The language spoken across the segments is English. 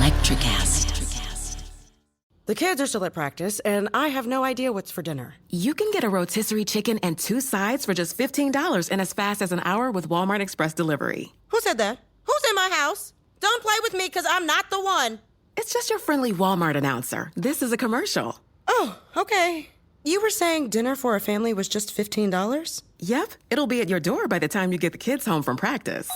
Electricast. The kids are still at practice, and I have no idea what's for dinner. You can get a rotisserie chicken and 2 sides for just $15 in as fast as an hour with Walmart Express Delivery. Who said that? Who's in my house? Don't play with me, because I'm not the one. It's just your friendly Walmart announcer. This is a commercial. Oh, okay. You were saying dinner for a family was just $15? Yep, it'll be at your door by the time you get the kids home from practice.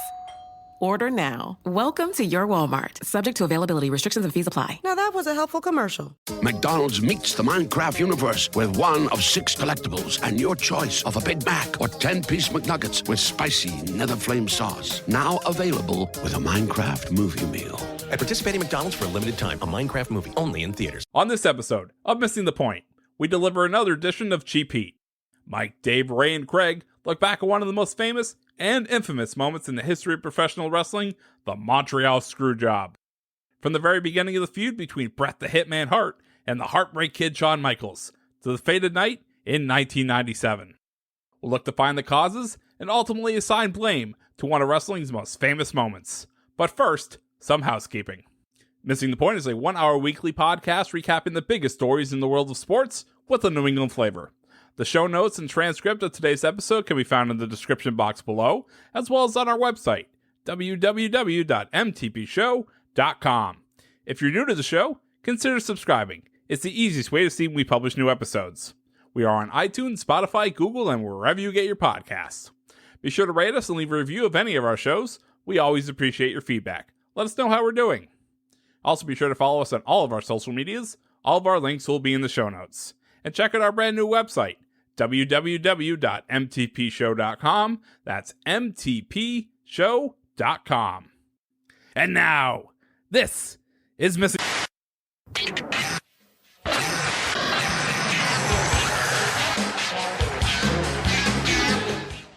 Order now. Welcome to your Walmart. Subject to availability, restrictions and fees apply. Now that was a helpful commercial. McDonald's meets the Minecraft universe with one of 6 collectibles and your choice of a Big Mac or 10-piece McNuggets with spicy nether flame sauce. Now available with a Minecraft movie meal. At participating McDonald's for a limited time, a Minecraft movie only in theaters. On this episode of Missing the Point, we deliver another edition of Cheap Heat. Mike, Dave, Ray, and Craig look back at one of the most famous and infamous moments in the history of professional wrestling, the Montreal Screwjob. From the very beginning of the feud between Bret the Hitman Hart and the Heartbreak Kid Shawn Michaels, to the fated night in 1997. We'll look to find the causes and ultimately assign blame to one of wrestling's most famous moments. But first, some housekeeping. Missing the Point is a 1-hour weekly podcast recapping the biggest stories in the world of sports with a New England flavor. The show notes and transcript of today's episode can be found in the description box below, as well as on our website, www.mtpshow.com. If you're new to the show, consider subscribing. It's the easiest way to see when we publish new episodes. We are on iTunes, Spotify, Google, and wherever you get your podcasts. Be sure to rate us and leave a review of any of our shows. We always appreciate your feedback. Let us know how we're doing. Also, be sure to follow us on all of our social medias. All of our links will be in the show notes. And check out our brand new website, www.mtpshow.com. That's mtpshow.com. And now, this is Missing...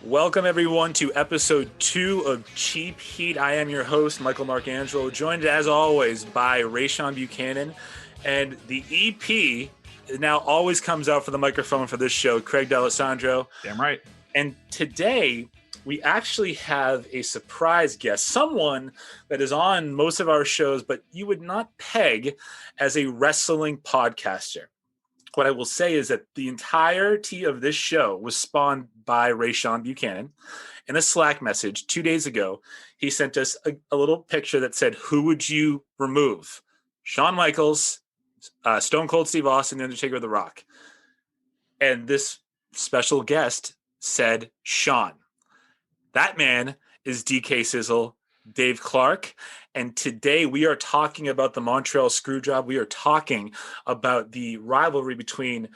Welcome, everyone, to episode 2 of Cheap Heat. I am your host, Michael Marcangelo, joined, as always, by Rayshawn Buchanan. And the EP now always comes out for the microphone for this show, Craig D'Alessandro. Damn right. And today, we actually have a surprise guest, someone that is on most of our shows, but you would not peg as a wrestling podcaster. What I will say is that the entirety of this show was spawned by Rayshawn Buchanan. In a Slack message 2 days ago, he sent us a little picture that said, who would you remove? Shawn Michaels, Stone Cold Steve Austin, The Undertaker, The Rock. And this special guest said Shawn. That man is DK Sizzle, Dave Clarke. And today we are talking about the Montreal Screwjob. We are talking about the rivalry between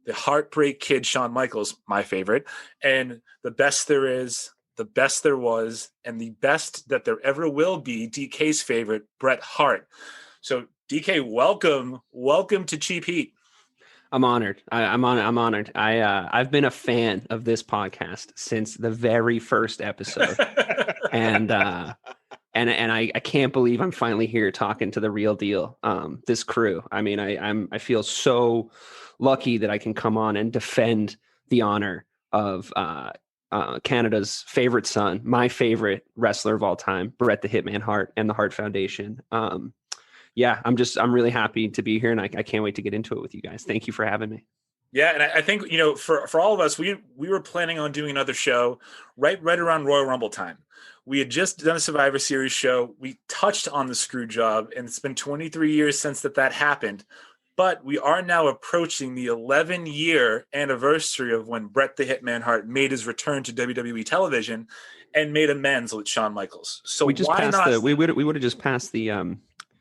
the Heartbreak Kid, Shawn Michaels, my favorite, and the best there is, the best there was, and the best that there ever will be, DK's favorite, Bret Hart. So DK, welcome to Cheap Heat. I'm honored. I'm honored. I've been a fan of this podcast since the very first episode, and I can't believe I'm finally here talking to the real deal. This crew. I mean, I feel so lucky that I can come on and defend the honor of Canada's favorite son, my favorite wrestler of all time, Bret the Hitman Hart, and the Hart Foundation. Yeah, I'm really happy to be here, and I can't wait to get into it with you guys. Thank you for having me. Yeah, and I think, for all of us, we were planning on doing another show right around Royal Rumble time. We had just done a Survivor Series show. We touched on the screw job, and it's been 23 years since that happened. But we are now approaching the 11-year anniversary of when Bret the Hitman Hart made his return to WWE television and made amends with Shawn Michaels. So we would have just passed the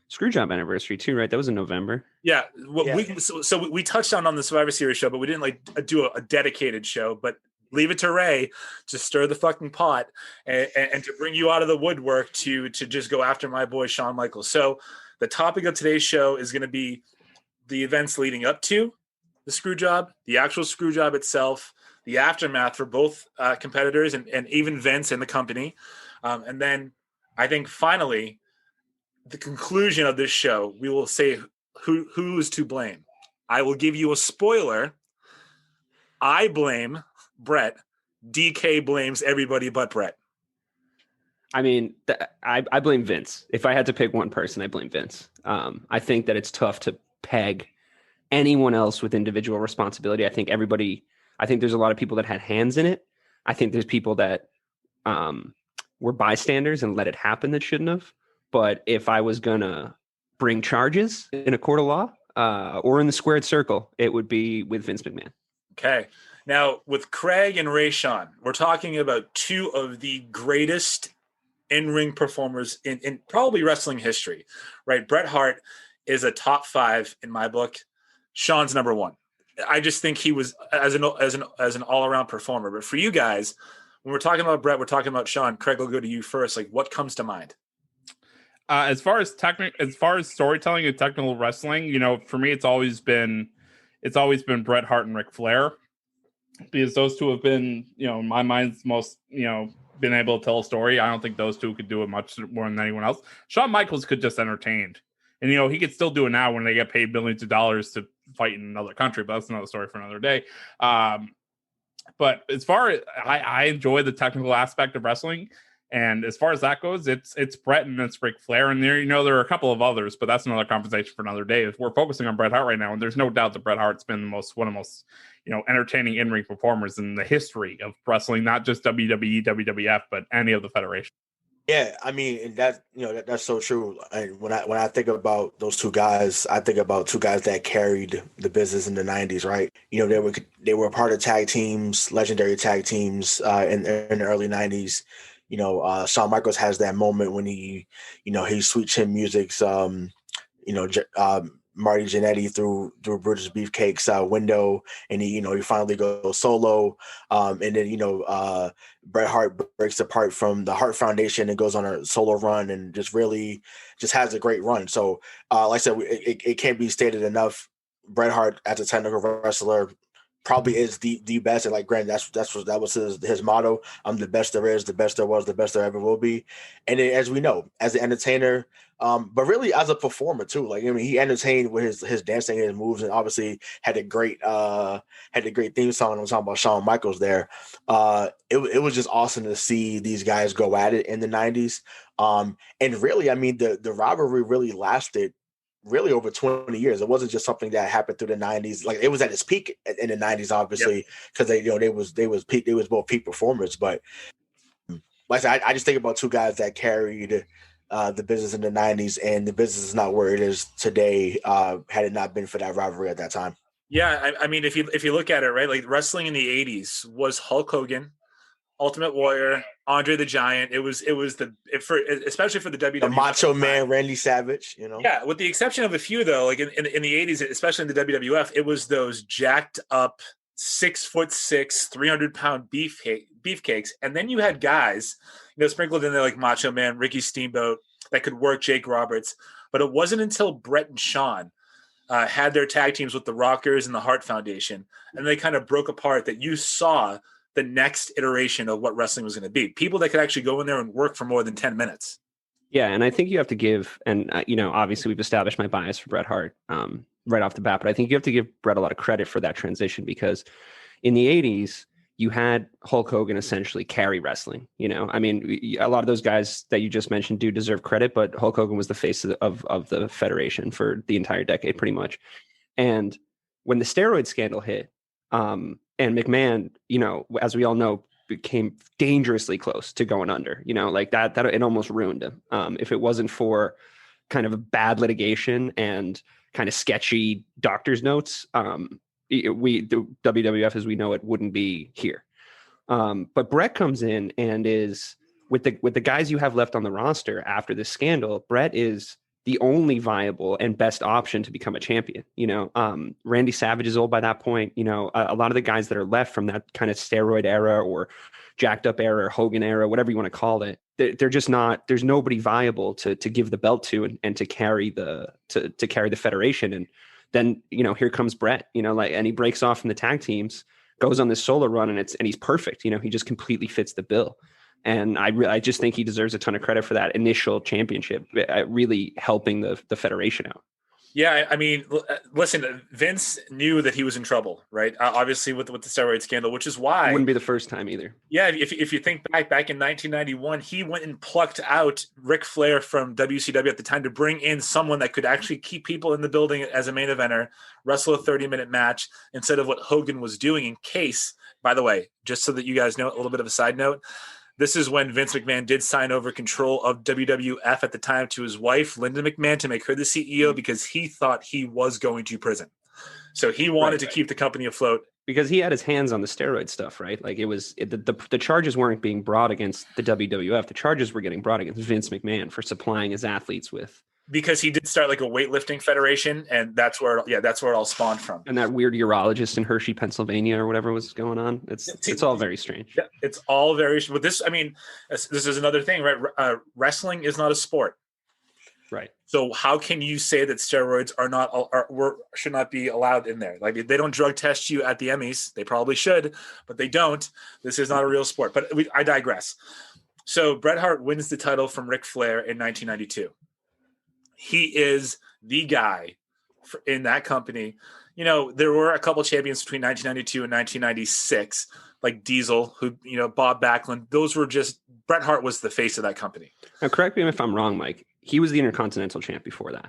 Screwjob anniversary too, right? That was in November. Yeah. We touched on the Survivor Series show, but we didn't do a dedicated show. But leave it to Ray to stir the fucking pot and to bring you out of the woodwork to just go after my boy Shawn Michaels. So the topic of today's show is going to be the events leading up to the screw job, the actual screw job itself, the aftermath for both competitors and even Vince and the company. And then I think finally, the conclusion of this show, we will say who's to blame. I will give you a spoiler. I blame Bret. DK blames everybody but Bret. I mean, I blame Vince. If I had to pick one person, I blame Vince. I think that it's tough to peg anyone else with individual responsibility. I think there's a lot of people that had hands in it. I think there's people that were bystanders and let it happen that shouldn't have. But if I was going to bring charges in a court of law or in the squared circle, it would be with Vince McMahon. Okay. Now, with Craig and Rayshawn, we're talking about two of the greatest in-ring performers in probably wrestling history, right? Bret Hart is a top 5 in my book. Shawn's number 1. I just think he was as an all-around performer. But for you guys, when we're talking about Bret, we're talking about Shawn. Craig, will go to you first. Like, what comes to mind? As far as storytelling and technical wrestling, for me, it's always been Bret Hart and Ric Flair, because those two have been, in my mind, most, been able to tell a story. I don't think those two could do it much more than anyone else. Shawn Michaels could just entertain, and he could still do it now when they get paid millions of dollars to fight in another country. But that's another story for another day. But as far as I enjoy the technical aspect of wrestling. And as far as that goes, it's Bret and it's Ric Flair, and there are a couple of others, but that's another conversation for another day. We're focusing on Bret Hart right now, and there's no doubt that Bret Hart's been one of the most entertaining in-ring performers in the history of wrestling, not just WWE, WWF, but any of the federation. Yeah, I mean that's so true. And when I think about those two guys, I think about two guys that carried the business in the '90s, right? They were part of tag teams, legendary tag teams in the early '90s. Shawn Michaels has that moment when he Sweet Chin Music's, Marty Jannetty through Brutus Beefcake's window, and he finally goes solo. And then, Bret Hart breaks apart from the Hart Foundation and goes on a solo run and just has a great run. So, like I said, it can't be stated enough. Bret Hart, as a technical wrestler, probably is the best. And like Grant, that was his motto. I'm the best there is, the best there was, the best there ever will be. And then, as we know, as an entertainer, but really as a performer too. Like, I mean, he entertained with his dancing and his moves, and obviously had a great theme song. I'm talking about Shawn Michaels there. It was just awesome to see these guys go at it in the '90s. And really, I mean, the rivalry really lasted really over 20 years. It wasn't just something that happened through the '90s. Like, it was at its peak in the '90s, obviously, because they was both peak performers. But like I said, I just think about two guys that carried the business in the '90s, and the business is not where it is today had it not been for that rivalry at that time. Yeah, I mean, if you look at it, right, like wrestling in the '80s was Hulk Hogan, Ultimate Warrior, Andre the Giant. It was especially for the WWE. The Macho Man, Randy Savage. Yeah, with the exception of a few though, like in the '80s, especially in the WWF, it was those jacked up 6'6", 300-pound beefcakes, and then you had guys, sprinkled in there like Macho Man, Ricky Steamboat, that could work, Jake Roberts. But it wasn't until Bret and Shawn had their tag teams with the Rockers and the Hart Foundation, and they kind of broke apart, that you saw the next iteration of what wrestling was going to be. People that could actually go in there and work for more than 10 minutes. Yeah, and I think you have to give, and obviously we've established my bias for Bret Hart right off the bat, but I think you have to give Bret a lot of credit for that transition, because in the '80s, you had Hulk Hogan essentially carry wrestling. I mean, a lot of those guys that you just mentioned do deserve credit, but Hulk Hogan was the face of the Federation for the entire decade, pretty much. And when the steroid scandal hit, and McMahon, as we all know, became dangerously close to going under, like that it almost ruined him. If it wasn't for kind of a bad litigation and kind of sketchy doctor's notes, the WWF as we know it wouldn't be here. But Bret comes in and is with the guys you have left on the roster after this scandal. Bret is the only viable and best option to become a champion. Randy Savage is old by that point. A lot of the guys that are left from that kind of steroid era or jacked up era, or Hogan era, whatever you want to call it, they're just not. There's nobody viable to give the belt to and to carry the Federation. And then here comes Bret. And he breaks off from the tag teams, goes on this solo run, and he's perfect. He just completely fits the bill. And I just think he deserves a ton of credit for that initial championship, really helping the Federation out. Yeah, I mean, listen, Vince knew that he was in trouble, right? Obviously, with the steroid scandal, which is why It wouldn't be the first time either. Yeah, if you think back in 1991, he went and plucked out Ric Flair from WCW at the time to bring in someone that could actually keep people in the building as a main eventer, wrestle a 30-minute match instead of what Hogan was doing. In case, by the way, just so that you guys know, a little bit of a side note, this is when Vince McMahon did sign over control of WWF at the time to his wife, Linda McMahon, to make her the CEO because he thought he was going to prison. So he wanted to keep the company afloat. Because he had his hands on the steroid stuff, right? Like the charges weren't being brought against the WWF. The charges were getting brought against Vince McMahon for supplying his athletes with. Because he did start like a weightlifting federation, and that's where it all spawned from. And that weird urologist in Hershey, Pennsylvania, or whatever was going on. It's all very strange. Yeah, it's all very. But this, I mean, this is another thing, right? Wrestling is not a sport, right? So how can you say that steroids should not be allowed in there? Like they don't drug test you at the Emmys. They probably should, but they don't. This is not a real sport. But I digress. So Bret Hart wins the title from Ric Flair in 1992. He is the guy in that company. You know, there were a couple champions between 1992 and 1996, like Diesel, Bob Backlund. Those were just Bret Hart was the face of that company. Now, correct me if I'm wrong, Mike. He was the Intercontinental champ before that,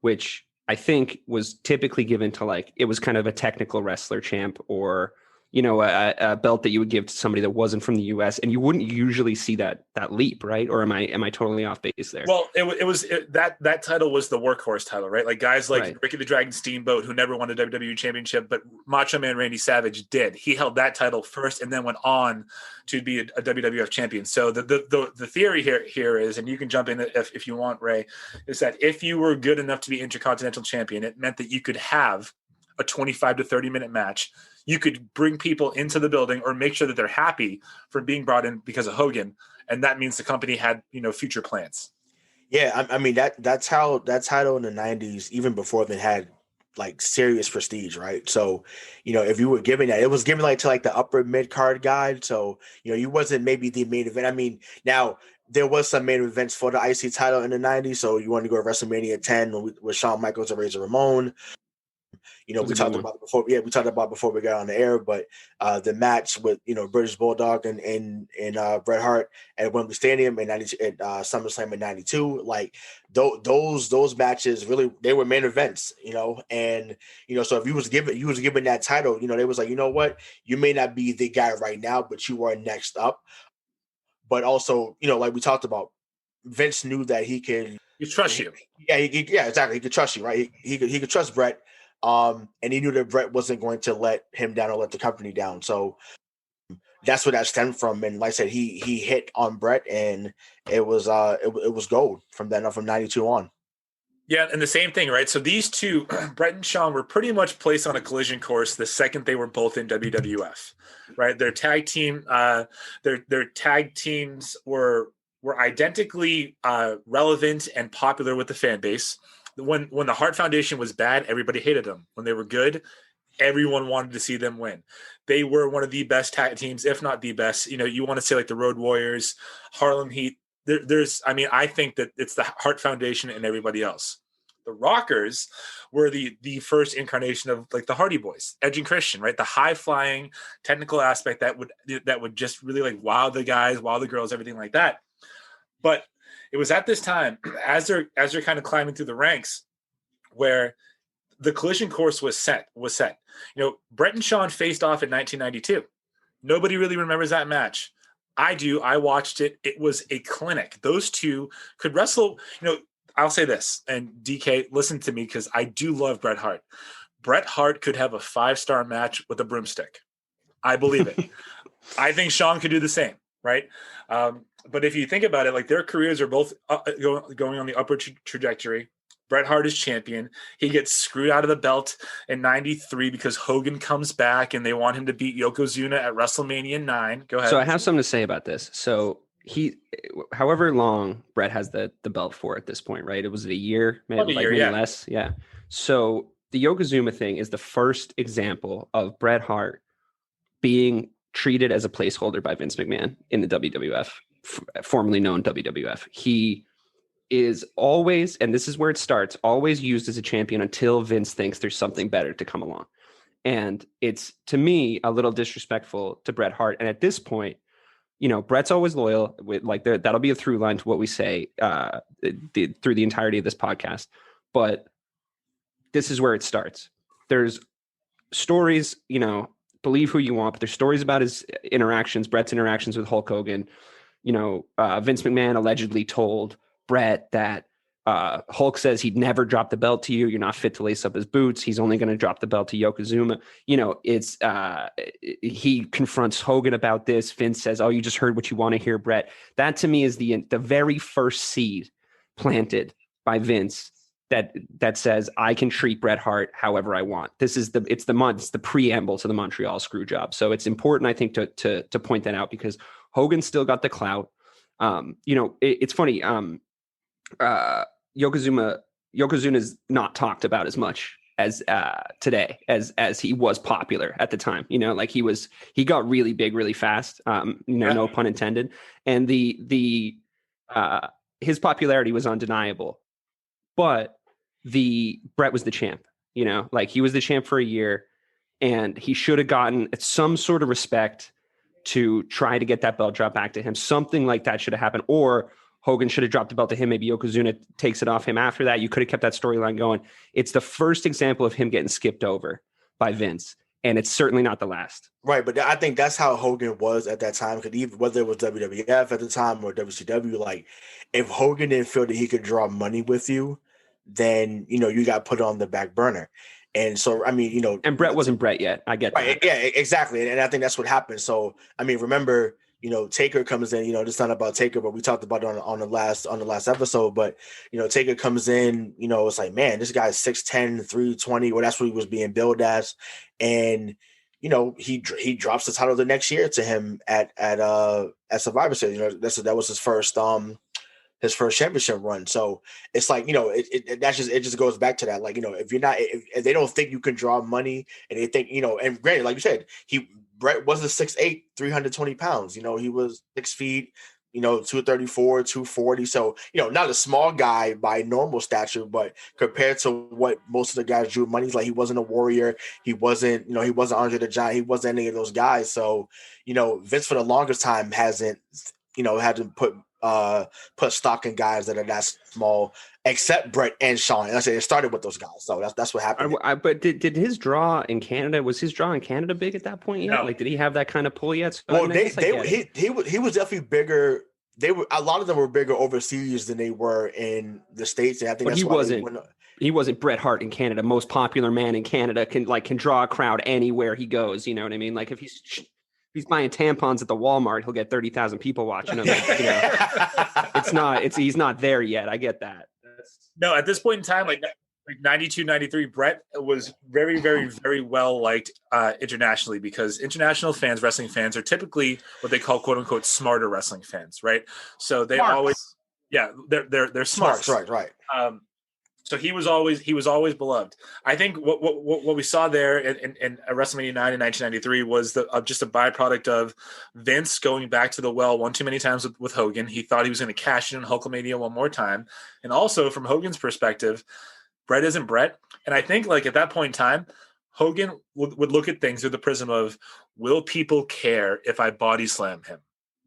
which I think was typically given to it was kind of a technical wrestler champ or, a belt that you would give to somebody that wasn't from the US, and you wouldn't usually see that leap, right? Or am I totally off base there? Well, that title was the workhorse title, right? Like guys like Ricky the Dragon Steamboat, who never won a WWE championship, but Macho Man Randy Savage did. He held that title first and then went on to be a WWF champion. So the theory here is, and you can jump in if you want, Ray, is that if you were good enough to be Intercontinental champion, it meant that you could have a 25 to 30-minute match. You could bring people into the building or make sure that they're happy for being brought in because of Hogan. And that means the company had, future plans. Yeah. I mean, that's how that title in the 90s, even before then, had serious prestige, right? So, if you were giving that, it was given to the upper mid card guy. So, you wasn't maybe the main event. I mean, now there was some main events for the IC title in the 90s. So you want to go to WrestleMania 10 with Shawn Michaels and Razor Ramon. We talked about it before. Yeah, we talked about it before we got on the air. But the match with British Bulldog and Bret Hart at Wembley Stadium at SummerSlam in '92, those matches really they were main events. And so if you was given that title, they was like, you know what, you may not be the guy right now, but you are next up. But also, like we talked about, Vince knew that he could trust you. Yeah, exactly. He could trust you, right? He could trust Bret. And he knew that Bret wasn't going to let him down or let the company down. So that's where that stemmed from. And like I said, he hit on Bret, and it was gold from then on, from 92 on. Yeah, and the same thing, right? So these two, Bret and Shawn, were pretty much placed on a collision course the second they were both in WWF, right? Their tag team, their tag teams were identically relevant and popular with the fan base. When the Hart Foundation was bad, everybody hated them. When they were good, everyone wanted to see them win. They were one of the best tag teams, if not the best. You want to say the Road Warriors, Harlem Heat. I think that it's the Hart Foundation and everybody else. The Rockers were the first incarnation of the Hardy Boys, Edge and Christian, right? The high flying technical aspect that would just really wow the guys, wow the girls, everything like that. But it was at this time, as they're kind of climbing through the ranks, where the collision course was set. Bret and Shawn faced off in 1992. Nobody really remembers that match. I do. I watched it. It was a clinic. Those two could wrestle. I'll say this, and DK, listen to me, because I do love Bret Hart. Bret Hart could have a 5-star match with a broomstick. I believe it. I think Shawn could do the same, right? But if you think about it, their careers are both going on the upward trajectory. Bret Hart is champion. He gets screwed out of the belt in '93 because Hogan comes back and they want him to beat Yokozuna at WrestleMania 9. Go ahead. So I have something to say about this. So however long Bret has the belt for at this point, right? It was a year, maybe less. Yeah. So the Yokozuna thing is the first example of Bret Hart being treated as a placeholder by Vince McMahon in the WWF, formerly known WWF. is always, and this is where it starts, always used as a champion until Vince thinks there's something better to come along. And it's, to me, a little disrespectful to Bret Hart. And at this point, Bret's always loyal. With that'll be a through line to what we say through the entirety of this podcast. But this is where it starts. There's stories, believe who you want, but there's stories about his interactions, Bret's interactions with Hulk Hogan. Vince McMahon allegedly told Bret that Hulk says he'd never drop the belt to you. You're not fit to lace up his boots. He's only going to drop the belt to Yokozuna. He confronts Hogan about this. Vince says, "Oh, you just heard what you want to hear, Bret." That to me is the very first seed planted by Vince that says I can treat Bret Hart however I want. It's the preamble to the Montreal Screwjob. So it's important, I think, to point that out, because Hogan still got the clout. It's funny. Yokozuna's not talked about as much as today as he was popular at the time. He got really big really fast. No pun intended. And his popularity was undeniable. But Bret was the champ. He was the champ for a year, and he should have gotten some sort of respect to try to get that belt drop back to him. Something like that should have happened, or Hogan should have dropped the belt to him. Maybe Yokozuna takes it off him after that. You could have kept that storyline going. It's the first example of him getting skipped over by Vince, and it's certainly not the last. Right, but I think that's how Hogan was at that time. Because even whether it was WWF at the time or WCW, if Hogan didn't feel that he could draw money with you, then you got put on the back burner. And so, and Bret wasn't Bret yet. I get right, that. Yeah, exactly. And I think that's what happened. So, remember, Taker comes in, it's not about Taker, but we talked about it on the last episode, but, Taker comes in, it's like, man, this guy's 6'10", 320, well, that's what he was being billed as. And, he drops the title the next year to him at Survivor Series. That was his first championship run. So it's like, it just goes back to that. If they don't think you can draw money, and they think, and granted, like you said, Bret wasn't 6'8", 320 pounds. He was 6 feet, 234, 240. So, not a small guy by normal stature, but compared to what most of the guys drew money, he wasn't a Warrior. He wasn't Andre the Giant. He wasn't any of those guys. So, Vince for the longest time hasn't put stock in guys that are that small, except Bret and Shawn. And I say it started with those guys, so that's what happened. But did his draw in Canada? Was his draw in Canada big at that point yet? No. Did he have that kind of pull yet? So, well, he was definitely bigger. A lot of them were bigger overseas than they were in the States, and I think that's why he wasn't Bret Hart in Canada, most popular man in Canada, can draw a crowd anywhere he goes. You know what I mean? If he's buying tampons at the Walmart, he'll get 30,000 people watching him. He's not there yet. I get that. No, at this point in time, 92, 93, Bret was very, very, very well liked internationally, because international fans, wrestling fans, are typically what they call "quote unquote" smarter wrestling fans, right? So they always, they're smart, right. So he was always beloved. I think what we saw there in WrestleMania 9 in 1993 was just a byproduct of Vince going back to the well one too many times with Hogan. He thought he was going to cash in on Hulkamania one more time. And also from Hogan's perspective, Bret isn't Bret. And I think at that point in time, Hogan would look at things through the prism of, will people care if I body slam him,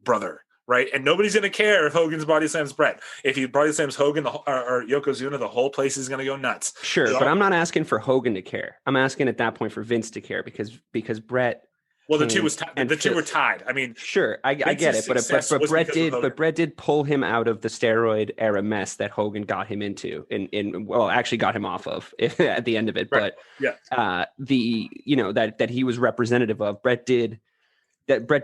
brother? Right. And nobody's going to care if Hogan's body slams Bret. If he body slams Hogan or Yokozuna, the whole place is going to go nuts. Sure. But I'm not asking for Hogan to care. I'm asking at that point for Vince to care, because Bret. Well, the two were tied. I mean, sure. I get it. But Bret did pull him out of the steroid era mess that Hogan got him into actually got him off of at the end of it. Right. But that he was representative of. Bret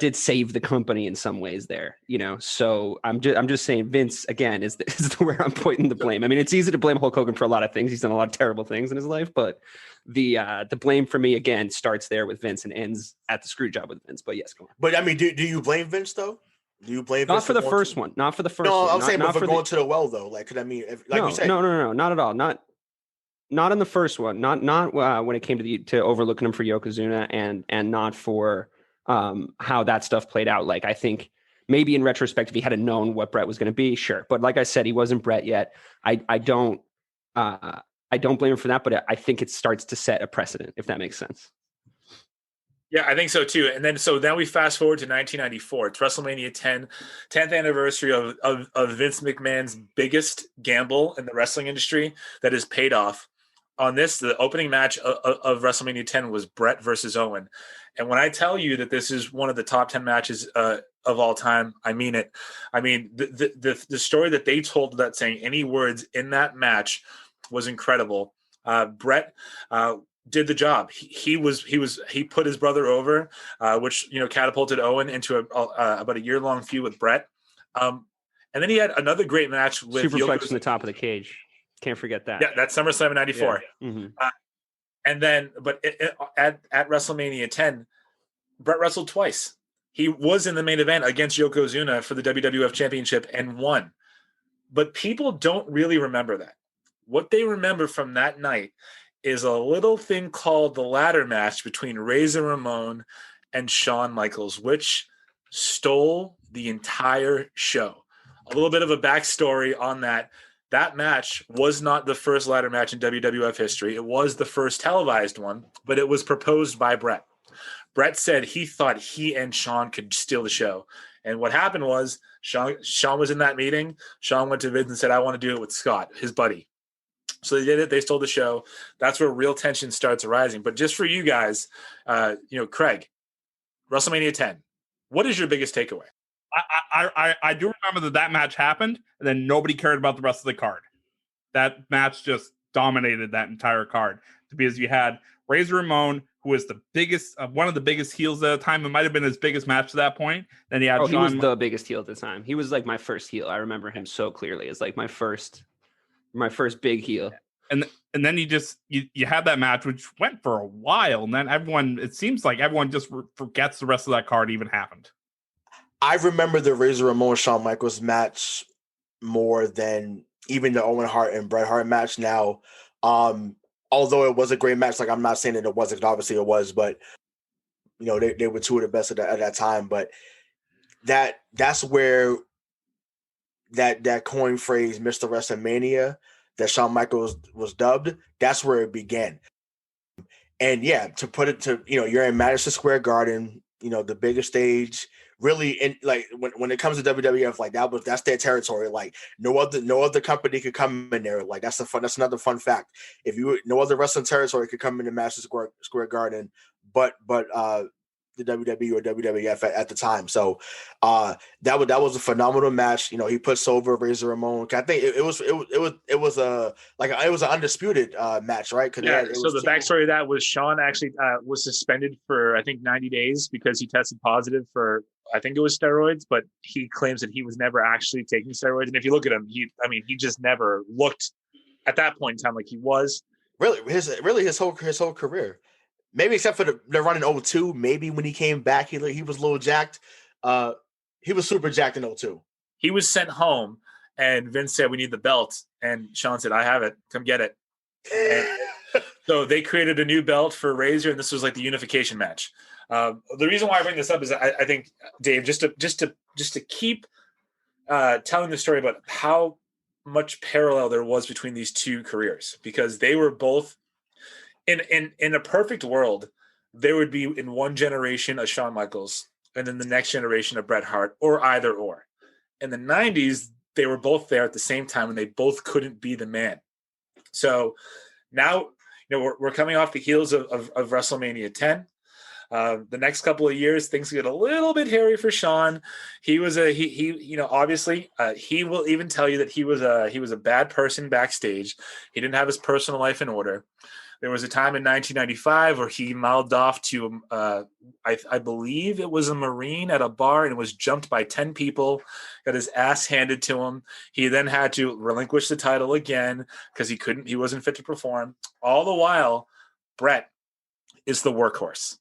did save the company in some ways there, So I'm just saying Vince again is where I'm pointing the blame. I mean, it's easy to blame Hulk Hogan for a lot of things. He's done a lot of terrible things in his life, but the blame for me again starts there with Vince and ends at the screw job with Vince. But yes, go on. But I mean, do you blame Vince though? Do you blame Vince for the first one? Not for the first. No, one. I'm saying not for going to the well though. You said. No, not at all. Not in the first one. Not when it came to overlooking him for Yokozuna and not for how that stuff played out. I think maybe in retrospect, if he had known what Bret was going to be, sure. But like I said, he wasn't Bret yet. I don't blame him for that, but I think it starts to set a precedent, if that makes sense. Yeah, I think so too. And then now we fast forward to 1994. It's WrestleMania 10th anniversary of Vince McMahon's biggest gamble in the wrestling industry that has paid off. On this, the opening match of WrestleMania 10 was Bret versus Owen. And when I tell you that this is one of the top 10 matches of all time, I mean it. I mean, the story that they told without saying any words in that match was incredible. Bret did the job. He put his brother over, which catapulted Owen into about a year-long feud with Bret. And then he had another great match with Superflex from the top of the cage. Can't forget that. Yeah, that's SummerSlam '94. Yeah. Mm-hmm. And then, but at WrestleMania 10, Bret wrestled twice. He was in the main event against Yokozuna for the WWF Championship and won. But people don't really remember that. What they remember from that night is a little thing called the ladder match between Razor Ramon and Shawn Michaels, which stole the entire show. A little bit of a backstory on that. That match was not the first ladder match in WWF history. It was the first televised one, but it was proposed by Bret. Bret said he thought he and Shawn could steal the show. And what happened was Shawn was in that meeting. Shawn went to Vince and said, I want to do it with Scott, his buddy. So they did it. They stole the show. That's where real tension starts arising. But just for you guys, Craig, WrestleMania 10, what is your biggest takeaway? I do remember that match happened, and then nobody cared about the rest of the card. That match just dominated that entire card because you had Razor Ramon, who was the biggest, one of the biggest heels at the time. It might have been his biggest match to that point. Then he had he was the biggest heel at the time. He was like my first heel. I remember him so clearly. It's like my first big heel. And then you had that match, which went for a while, and then it seems like everyone just forgets the rest of that card even happened. I remember the Razor Ramon Shawn Michaels match more than even the Owen Hart and Bret Hart match now. Although it was a great match, like I'm not saying that it wasn't, obviously it was, but they were two of the best at that time. But that's where that coin phrase, Mr. WrestleMania, that Shawn Michaels was dubbed, that's where it began. And yeah, to put it to, you're in Madison Square Garden, the biggest stage. Really, in like when it comes to WWF, like that's their territory. Like no other company could come in there. Like that's another fun fact. No other wrestling territory could come into Madison Square Garden, but the WWE or WWF at the time. So that was a phenomenal match. He puts over Razor Ramon. I think it was an undisputed match, right? Yeah. So the backstory of that was Shawn actually was suspended for I think 90 days because he tested positive for, I think it was steroids, but he claims that he was never actually taking steroids. And if you look at him, he just never looked at that point in time like he was. Really, his whole career. Maybe except for the run in 2002, maybe when he came back, he was a little jacked. He was super jacked in 2002. He was sent home, and Vince said, we need the belt. And Shawn said, I have it. Come get it. And so they created a new belt for Razor, and this was like the unification match. The reason why I bring this up is I think, Dave, just to keep telling the story about how much parallel there was between these two careers, because they were both in a perfect world, there would be in one generation a Shawn Michaels and then the next generation of Bret Hart, or either or. In the 90s, they were both there at the same time and they both couldn't be the man. So now, we're coming off the heels of WrestleMania 10. The next couple of years, things get a little bit hairy for Shawn. He was obviously he will even tell you that he was a bad person backstage. He didn't have his personal life in order. There was a time in 1995 where he mouthed off to, I believe it was a Marine at a bar and was jumped by 10 people, got his ass handed to him. He then had to relinquish the title again because he wasn't fit to perform. All the while, Bret is the workhorse.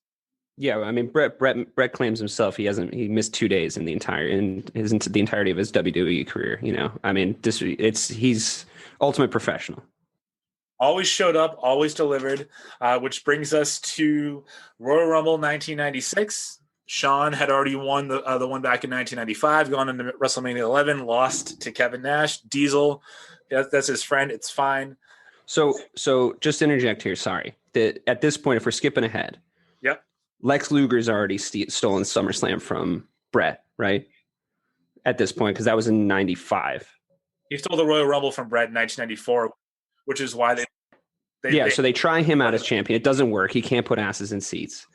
Yeah, Bret claims himself he missed 2 days in the entirety of his WWE career. He's ultimate professional. Always showed up, always delivered, which brings us to Royal Rumble 1996. Shawn had already won the one back in 1995, gone into WrestleMania 11, lost to Kevin Nash. Diesel, that's his friend. It's fine. So just to interject here. Sorry. At this point, if we're skipping ahead, yep. Lex Luger's already stolen SummerSlam from Bret, right? At this point, because that was in 95. He stole the Royal Rumble from Bret in 1994, which is why so they try him out as champion. It doesn't work. He can't put asses in seats.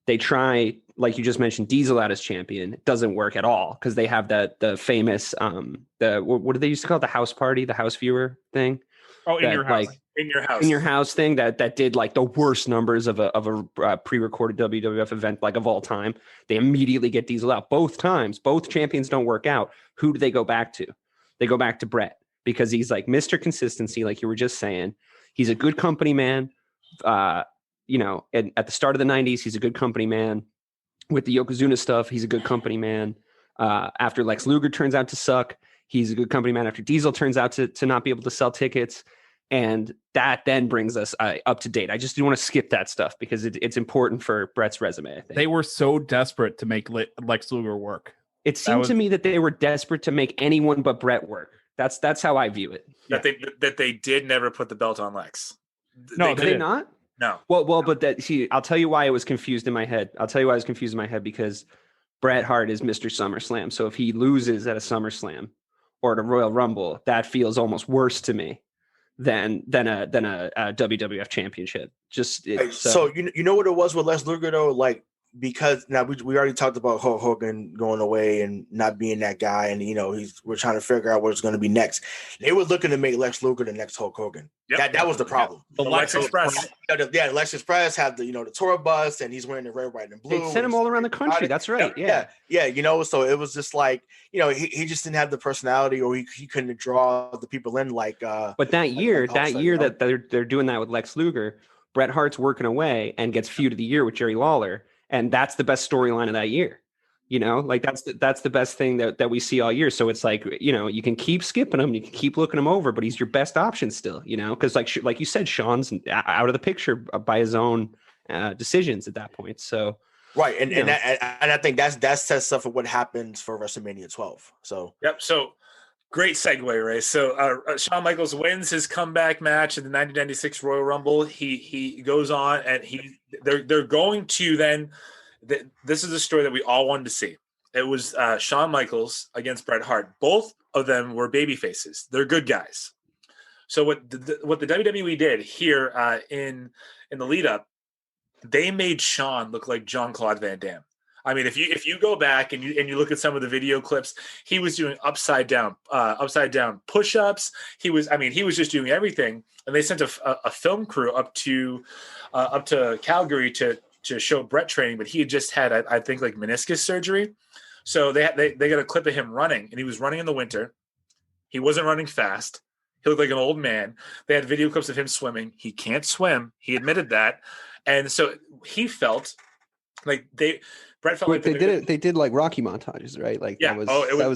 They try, like you just mentioned, Diesel out as champion. It doesn't work at all because they have the famous what do they used to call it? The house party, the house viewer thing. Oh, in your house thing that did like the worst numbers of a pre-recorded WWF event like of all time. They immediately get Diesel out both times. Both champions don't work out. Who do they go back to? They go back to Bret because he's like Mr. Consistency, like you were just saying. He's a good company man. And at the start of the 90s, he's a good company man. With the Yokozuna stuff, he's a good company man. After Lex Luger turns out to suck, he's a good company man. After Diesel turns out to not be able to sell tickets. And that then brings us up to date. I just do want to skip that stuff because it's important for Bret's resume, I think. They were so desperate to make Lex Luger work. It seemed to me that they were desperate to make anyone but Bret work. That's how I view it. That they did never put the belt on Lex. No, did they not? No. Well, but I'll tell you why it was confused in my head. Because Bret Hart is Mr. SummerSlam. So if he loses at a SummerSlam or at a Royal Rumble, that feels almost worse to me than a WWF championship. So you know what it was with Les Luger though, like because now we already talked about Hulk Hogan going away and not being that guy, and we're trying to figure out what's going to be next. They were looking to make Lex Luger the next Hulk Hogan. Yep. That was the problem. The Lex Express. The Lex Express had the tour bus, and he's wearing the red, white, and blue. They sent him all around the country. That's right. Yeah. So it was just like he just didn't have the personality, or he couldn't draw the people in like. But that year that they're doing that with Lex Luger, Bret Hart's working away and gets feud of the year with Jerry Lawler. And that's the best storyline of that year, like that's the best thing that we see all year. So it's like, you can keep skipping him, you can keep looking him over, but he's your best option still, because like you said, Shawn's out of the picture by his own decisions at that point. So right, and I think that sets up for what happens for WrestleMania 12. So yep. So great segue, Ray. So Shawn Michaels wins his comeback match in the 1996 Royal Rumble. He goes on, and they're going to then. This is a story that we all wanted to see. It was Shawn Michaels against Bret Hart. Both of them were baby faces. They're good guys. So what the WWE did here in the lead up, they made Shawn look like Jean-Claude Van Damme. I mean, if you go back and you look at some of the video clips, he was doing upside down push-ups. He was just doing everything. And they sent a film crew up to Calgary to show Bret training, but he had just had I think like meniscus surgery. So they got a clip of him running, and he was running in the winter. He wasn't running fast. He looked like an old man. They had video clips of him swimming. He can't swim. He admitted that, and so he felt like Bret felt like they did like Rocky montages, right? Like that was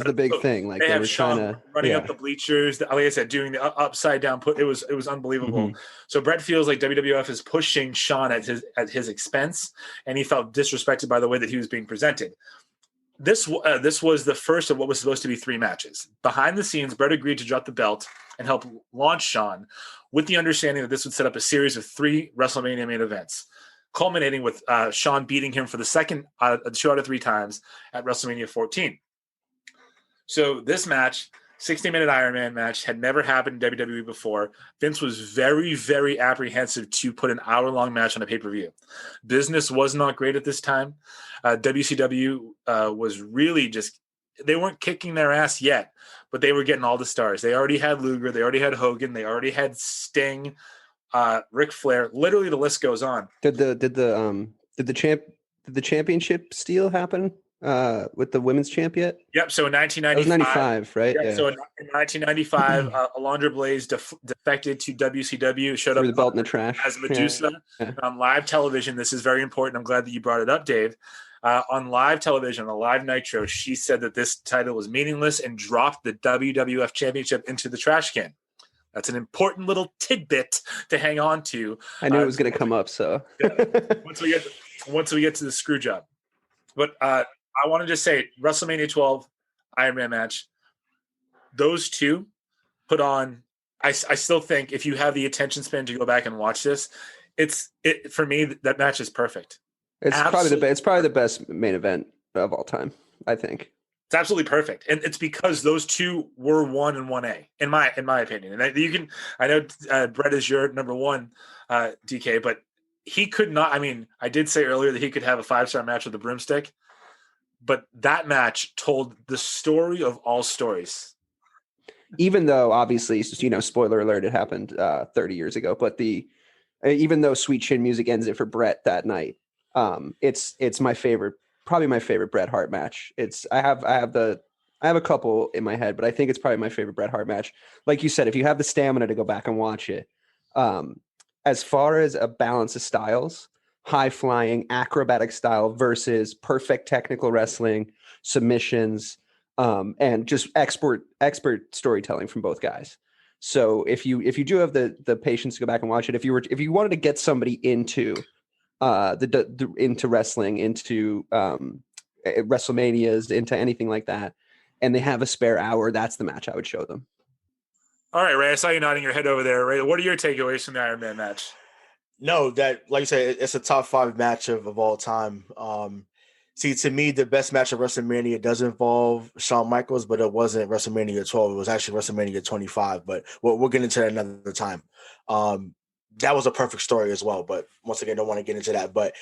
the big thing. Like they were trying to running up the bleachers. Like I said, doing the upside down put. It was unbelievable. Mm-hmm. So Bret feels like WWF is pushing Shawn at his expense, and he felt disrespected by the way that he was being presented. This was the first of what was supposed to be 3 matches. Behind the scenes, Bret agreed to drop the belt and help launch Shawn, with the understanding that this would set up a series of 3 WrestleMania main events, culminating with Shawn beating him for the second 2 out of 3 times at WrestleMania 14. So this match, 60-minute Iron Man match, had never happened in WWE before. Vince was very, very apprehensive to put an hour-long match on a pay-per-view. Business was not great at this time. WCW was really just – they weren't kicking their ass yet, but they were getting all the stars. They already had Luger. They already had Hogan. They already had Sting. Ric Flair, literally the list goes on. Did the championship steal happen with the women's champ yet? Yep. So in 1995, that was 95, right? Yeah. So in 1995, Alundra Blaze defected to WCW, showed up the belt in the trash as Medusa on live television. This is very important. I'm glad that you brought it up, Dave. On live television, on a live Nitro, she said that this title was meaningless and dropped the WWF Championship into the trash can. That's an important little tidbit to hang on to. I knew it was going to come up. So once we get to the screw job. But I want to just say WrestleMania 12 Iron Man match. Those two put on. I still think if you have the attention span to go back and watch this, for me that match is perfect. It's probably the best main event of all time, I think. It's absolutely perfect, and it's because those two were 1 and 1A in my opinion. And I know Bret is your number one, DK, but he could not. I mean, I did say earlier that he could have a 5-star match with the broomstick, but that match told the story of all stories. Even though, obviously, spoiler alert, it happened 30 years ago, but even though Sweet Chin Music ends it for Bret that night, it's my favorite, probably my favorite Bret Hart match. I have a couple in my head, but I think it's probably my favorite Bret Hart match. Like you said, if you have the stamina to go back and watch it, as far as a balance of styles, high flying, acrobatic style versus perfect technical wrestling, submissions, and just expert storytelling from both guys. So if you do have the patience to go back and watch it, if you wanted to get somebody into into wrestling, into WrestleManias, into anything like that, and they have a spare hour, that's the match I would show them. All right, Ray, I saw you nodding your head over there. Ray, what are your takeaways from the Iron Man match? No, that, like you said, it's a top 5 match of all time. See, to me, the best match of WrestleMania does involve Shawn Michaels, but it wasn't WrestleMania 12. It was actually WrestleMania 25, but we'll get into that another time. That was a perfect story as well, but once again, don't want to get into that. But,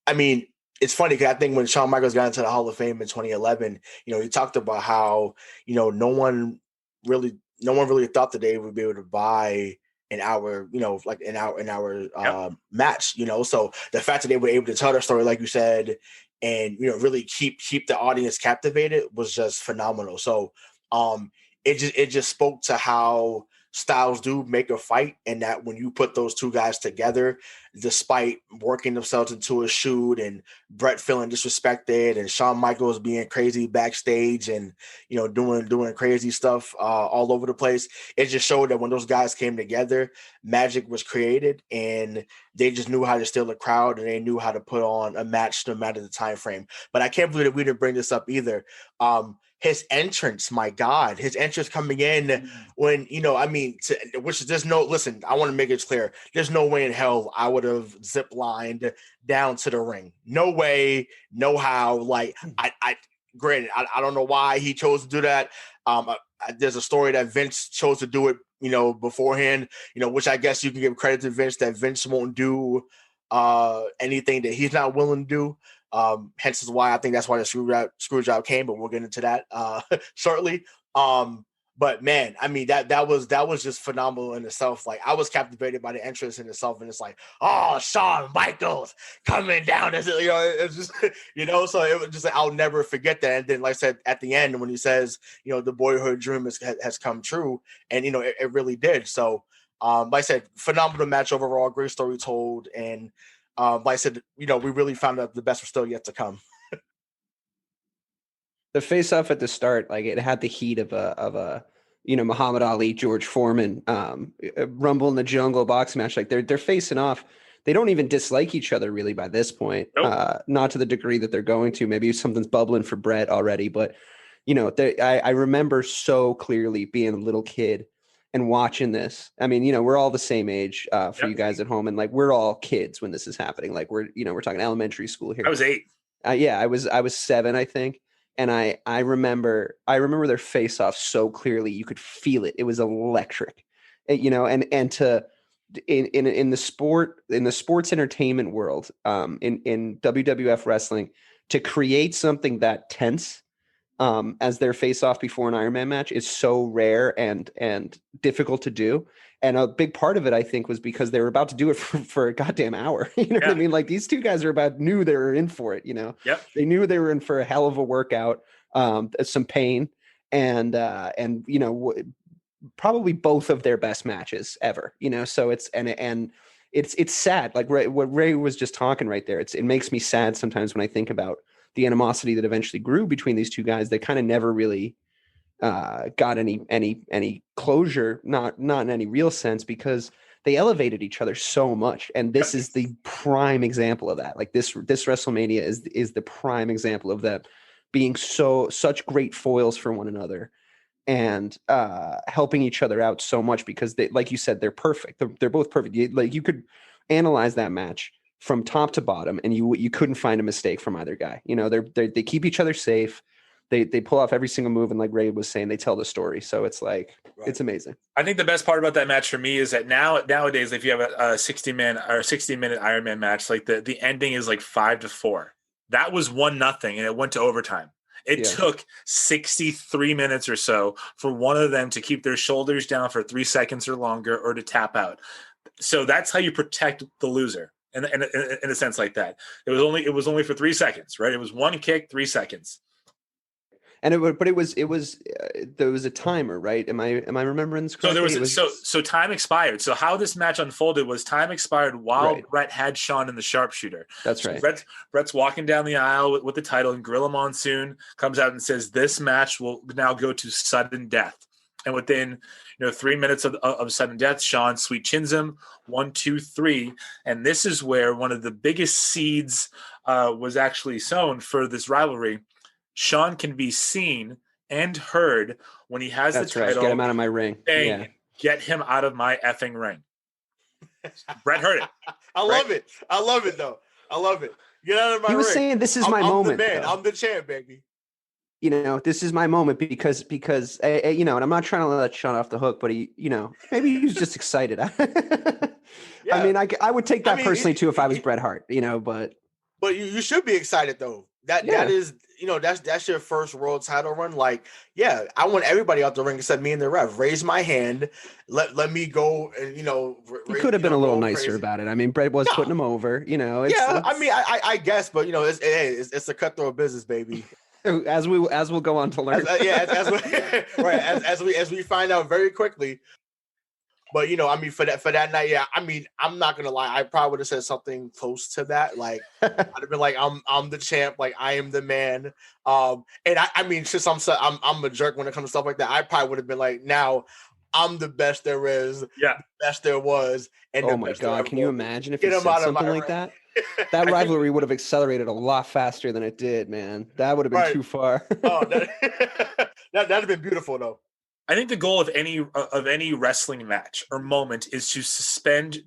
I mean, it's funny because I think when Shawn Michaels got into the Hall of Fame in 2011, he talked about how, no one really thought that they would be able to buy an hour, like an hour match, So the fact that they were able to tell their story, like you said, and really keep the audience captivated was just phenomenal. So it just spoke to how styles do make a fight, and that when you put those two guys together, despite working themselves into a shoot and Bret feeling disrespected and Shawn Michaels being crazy backstage and doing crazy stuff all over the place, it just showed that when those guys came together, magic was created, and they just knew how to steal the crowd, and they knew how to put on a match no matter the time frame. But I can't believe that we didn't bring this up either. His entrance, my God, his entrance coming in when, listen, I want to make it clear. There's no way in hell I would have zip lined down to the ring. No way, no how. Like, granted, I don't know why he chose to do that. There's a story that Vince chose to do it, beforehand, which I guess you can give credit to Vince, that Vince won't do anything that he's not willing to do. Hence is why I think that's why the screw job came, but we'll get into that shortly. But man, I mean that was just phenomenal in itself. Like, I was captivated by the entrance in itself, and it's like, oh, Shawn Michaels coming down, it's just so it was just like, I'll never forget that. And then, like I said, at the end when he says, the boyhood dream has come true, and it really did. So like I said, phenomenal match overall, great story told, and like I said, we really found out the best was still yet to come. The face-off at the start, like, it had the heat of a Muhammad Ali, George Foreman, Rumble in the Jungle boxing match. Like, they're facing off. They don't even dislike each other really by this point. Nope. Not to the degree that they're going to. Maybe something's bubbling for Bret already, but I remember so clearly being a little kid and watching this. I mean, we're all the same age for you guys at home, and like, we're all kids when this is happening. Like, we're talking elementary school here. I was 8. I was 7, I think. And I remember their face off so clearly. You could feel it. It was electric, and in the sports entertainment world, in WWF wrestling, to create something that tense as their face off before an Iron Man match is so rare and difficult to do. And a big part of it, I think, was because they were about to do it for a goddamn hour. You know what I mean? Like, these two guys knew they were in for it. Yep. They knew they were in for a hell of a workout, some pain, and probably both of their best matches ever. So it's sad. Like, what Ray was just talking right there. It makes me sad sometimes when I think about the animosity that eventually grew between these two guys. They kind of never really got any closure, not in any real sense, because they elevated each other so much, and this is the prime example of that. Like this WrestleMania is the prime example of that being such great foils for one another, and helping each other out so much, because they, like you said, they're perfect. They're both perfect. You could analyze that match from top to bottom, and you couldn't find a mistake from either guy. You know, they keep each other safe. They pull off every single move, and like Ray was saying, they tell the story. So it's like It's amazing. I think the best part about that match for me is that nowadays, if you have a 60-minute Iron Man match, like the ending is like 5-4. That was 1-0, and it went to overtime. It took 63 minutes or so for one of them to keep their shoulders down for 3 seconds or longer, or to tap out. So that's how you protect the loser. In a sense like that, it was only for 3 seconds, right? It was one kick, 3 seconds. And there was a timer, right? Am I remembering this correctly? So time expired. So how this match unfolded was time expired while Bret had Shawn in the sharpshooter. That's right. Bret's walking down the aisle with the title, and Gorilla Monsoon comes out and says, "This match will now go to sudden death." And within 3 minutes of sudden death, Shawn sweet chins him 1, 2, 3, and this is where one of the biggest seeds was actually sown for this rivalry. Shawn can be seen and heard when he has the title. Get him out of my ring. Saying, "Get him out of my effing ring." Bret heard it. I love it, though. I love it. Get out of my ring. He was saying, "This is my moment. I'm the man. Though. I'm the champ, baby." This is my moment because and I'm not trying to let Shawn off the hook, but maybe he was just excited. I mean, I would take that personally too if I was Bret Hart, but you should be excited though. That is, that's your first world title run. Like, I want everybody out the ring except me and the ref. Raise my hand. Let me go. And he could have been a little nicer about it. I mean, Bret was putting him over. I mean, I guess, but it's a cutthroat business, baby. As we'll go on to learn. As we find out very quickly. But I mean, for that night, I mean, I'm not gonna lie, I probably would have said something close to that. Like, I'd have been like, I'm the champ, like I am the man. And I mean, since I'm a jerk when it comes to stuff like that, I probably would have been like, now I'm the best there is, the best there was. And oh my God, can you imagine if he said something like that? That rivalry would have accelerated a lot faster than it did, man. That would have been too far. That'd have been beautiful though. I think the goal of any wrestling match or moment is to suspend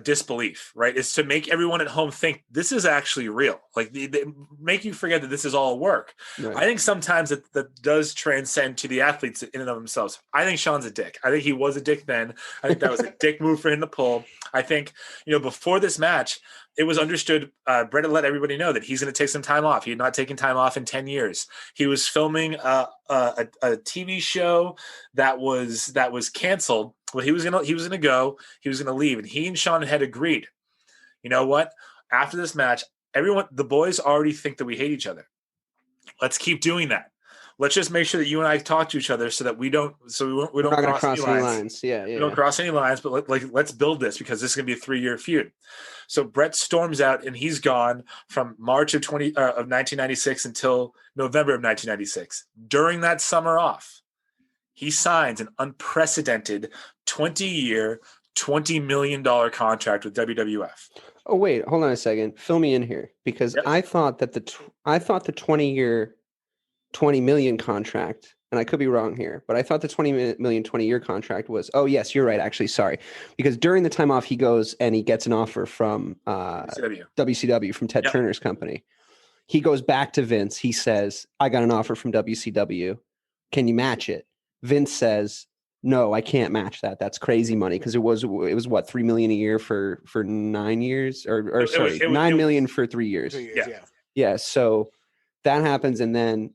disbelief, right? Is to make everyone at home think this is actually real. Like they make you forget that this is all work. Right. I think sometimes that does transcend to the athletes in and of themselves. I think Shawn's a dick. I think he was a dick then. I think that was a dick move for him to pull. I think, before this match, it was understood. Bret had let everybody know that he's going to take some time off. He had not taken time off in 10 years. He was filming a TV show that was canceled. Well, he was gonna go. He was gonna leave, and he and Shawn had agreed. You know what? After this match, the boys already think that we hate each other. Let's keep doing that. Let's just make sure that you and I talk to each other so that we don't cross any lines. Yeah. We don't cross any lines, but let's build this because this is going to be a 3-year feud. So Bret storms out and he's gone from March of 1996 until November of 1996. During that summer off, he signs an unprecedented 20-year, $20 million contract with WWF. Oh wait, hold on a second. Fill me in here because I thought the 20-year, $20 million contract, and I could be wrong here, but I thought the $20 million 20-year contract was, oh yes, you're right, actually, sorry. Because during the time off, he goes and he gets an offer from WCW, from Ted Turner's company. He goes back to Vince. He says, I got an offer from WCW. Can you match it? Vince says, no, I can't match that. That's crazy money. Because it was what, $3 million a year for 9 years, or $9 million for 3 years. Yeah. So that happens, and then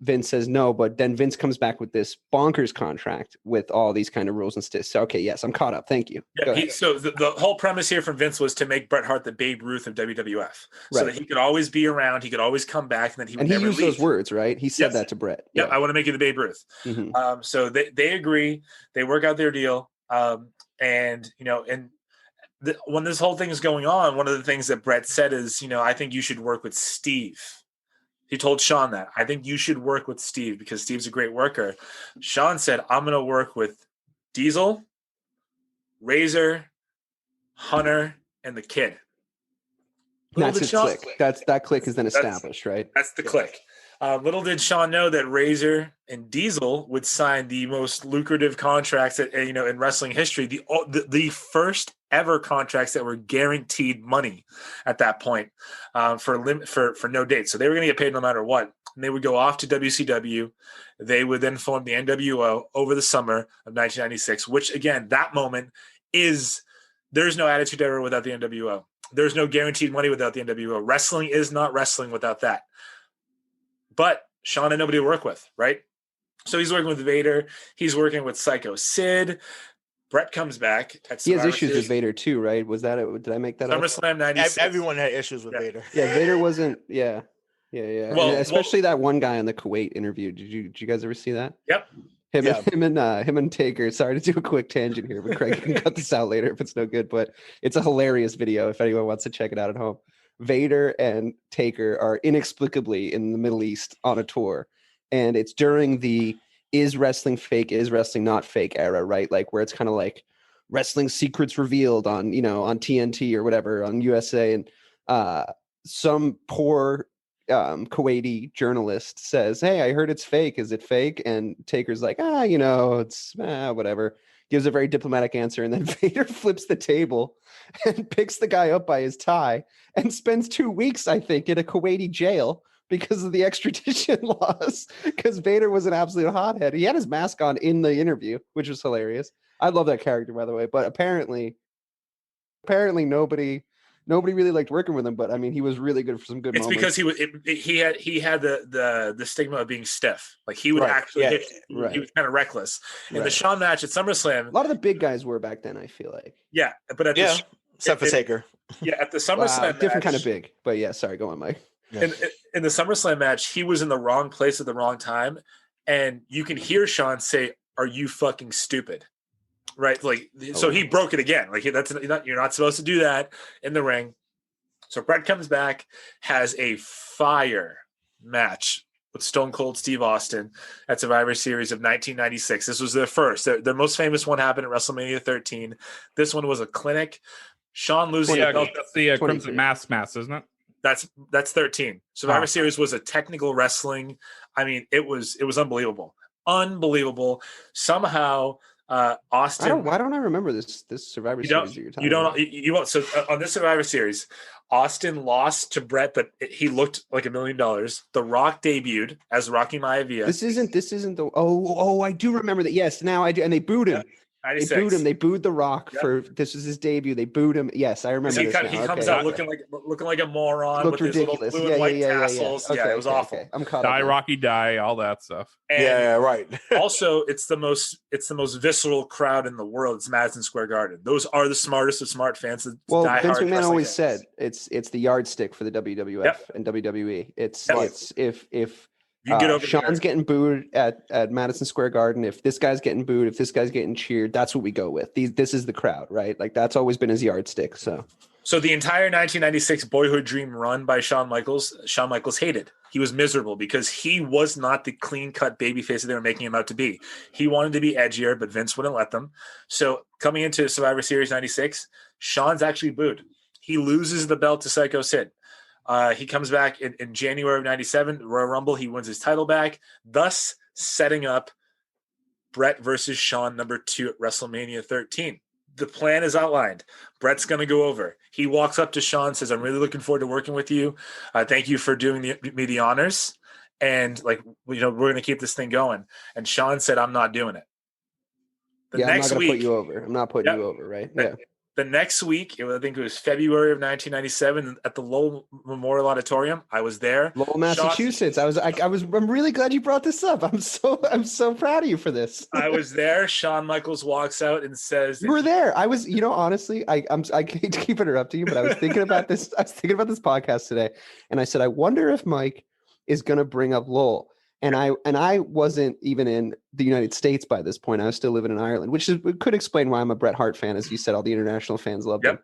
Vince says no, but then Vince comes back with this bonkers contract with all these kind of rules and stuff. So, okay, yes, I'm caught up. Thank you. Yeah, so the whole premise here from Vince was to make Bret Hart the Babe Ruth of WWF, so that he could always be around, he could always come back, and then he would never leave. Those words, right? He said that to Bret. Yeah, I want to make you the Babe Ruth. Mm-hmm. So they agree, they work out their deal, when this whole thing is going on, one of the things that Bret said is, I think you should work with Steve. He told Shawn that. I think you should work with Steve because Steve's a great worker. Shawn said, I'm going to work with Diesel, Razor, Hunter, and the Kid. That's his click. That click is then established, right? That's the click. Little did Shawn know that Razor and Diesel would sign the most lucrative contracts that, in wrestling history. The first ever contracts that were guaranteed money at that point for no date. So they were going to get paid no matter what. And they would go off to WCW. They would then form the NWO over the summer of 1996, which again, that moment there's no Attitude Era without the NWO. There's no guaranteed money without the NWO. Wrestling is not wrestling without that. But Shawn had nobody to work with, right? So he's working with Vader. He's working with Psycho Sid. Bret comes back. He has issues with Vader too, right? Was that it? Did I make that up? SummerSlam 96. Everyone had issues with Vader. Yeah, Vader wasn't. Yeah. Well, especially that one guy on the Kuwait interview. Did you guys ever see that? Yep. Him and Taker. Sorry to do a quick tangent here, but Craig can cut this out later if it's no good. But it's a hilarious video if anyone wants to check it out at home. Vader and Taker are inexplicably in the Middle East on a tour, and it's during the is wrestling fake, is wrestling not fake era, right? Like where it's kind of like wrestling secrets revealed on on TNT or whatever on USA, and some poor Kuwaiti journalist says, "Hey, I heard it's fake. Is it fake?" And Taker's like, it's whatever. Gives a very diplomatic answer, and then Vader flips the table and picks the guy up by his tie and spends 2 weeks, I think, in a Kuwaiti jail because of the extradition laws. Because Vader was an absolute hothead. He had his mask on in the interview, which was hilarious. I love that character, by the way. But apparently nobody really liked working with him. But I mean, he was really good for some good moments. It's because he had the stigma of being stiff. Like he would actually hit. He was kind of reckless. In the Shawn match at SummerSlam, a lot of the big guys were back then, I feel like. Yeah, but except for Taker. Yeah, at the SummerSlam different match, kind of big. But yeah, sorry, go on, Mike. In the SummerSlam match, he was in the wrong place at the wrong time, and you can hear Shawn say, "Are you fucking stupid?" Right? Like, so he broke it again. Like you're not supposed to do that in the ring. So Bret comes back, has a fire match with Stone Cold Steve Austin at Survivor Series of 1996. This was their first. Their most famous one happened at WrestleMania 13. This one was a clinic. Shawn loses the belt. That's the Crimson Mask match, isn't it? That's 13. Survivor Series was a technical wrestling. I mean, it was unbelievable. Unbelievable. Somehow Austin. Why don't I remember this Survivor Series that you're talking about? You won't. So on this Survivor Series, Austin lost to Bret, but he looked like $1 million. The Rock debuted as Rocky Maivia. This isn't the. I do remember that. Yes, now I do, and they booed him. 96. They booed him. They booed The Rock for this was his debut. They booed him. Yes, I remember. He comes out looking like a moron. Looked with ridiculous. His little blue and white tassels. Okay, it was awful. Okay. I'm caught Die, up. Rocky, die, all that stuff. And right. Also, it's the most visceral crowd in the world. It's Madison Square Garden. Those are the smartest of smart fans. Well, Vince McMahon always said it's the yardstick for the WWF and WWE. It's if you get over Shawn's getting booed at Madison Square Garden. If this guy's getting booed, if this guy's getting cheered, that's what we go with. This is the crowd, right? Like that's always been his yardstick. So the entire 1996 boyhood dream run by Shawn Michaels hated. He was miserable because he was not the clean-cut babyface that they were making him out to be. He wanted to be edgier, but Vince wouldn't let them. So coming into Survivor Series 96, Shawn's actually booed. He loses the belt to Psycho Sid. He comes back in January of 97, Royal Rumble. He wins his title back, thus setting up Bret versus Shawn #2 at WrestleMania 13. The plan is outlined. Bret's going to go over. He walks up to Shawn, says, "I'm really looking forward to working with you. Thank you for doing me the honors. And we're going to keep this thing going." And Shawn said, "I'm not doing it." I'm not going to put you over. I'm not putting you over, right? Yeah. The next week, I think it was February of 1997 at the Lowell Memorial Auditorium. I was there. Lowell, Massachusetts. I'm really glad you brought this up. I'm so proud of you for this. I was there. Shawn Michaels walks out and says, "You were there." I was, honestly, I hate to keep interrupting you, but I was thinking about this. I was thinking about this podcast today, and I said, I wonder if Mike is going to bring up Lowell. And I wasn't even in the United States by this point. I was still living in Ireland, which could explain why I'm a Bret Hart fan. As you said, all the international fans loved him.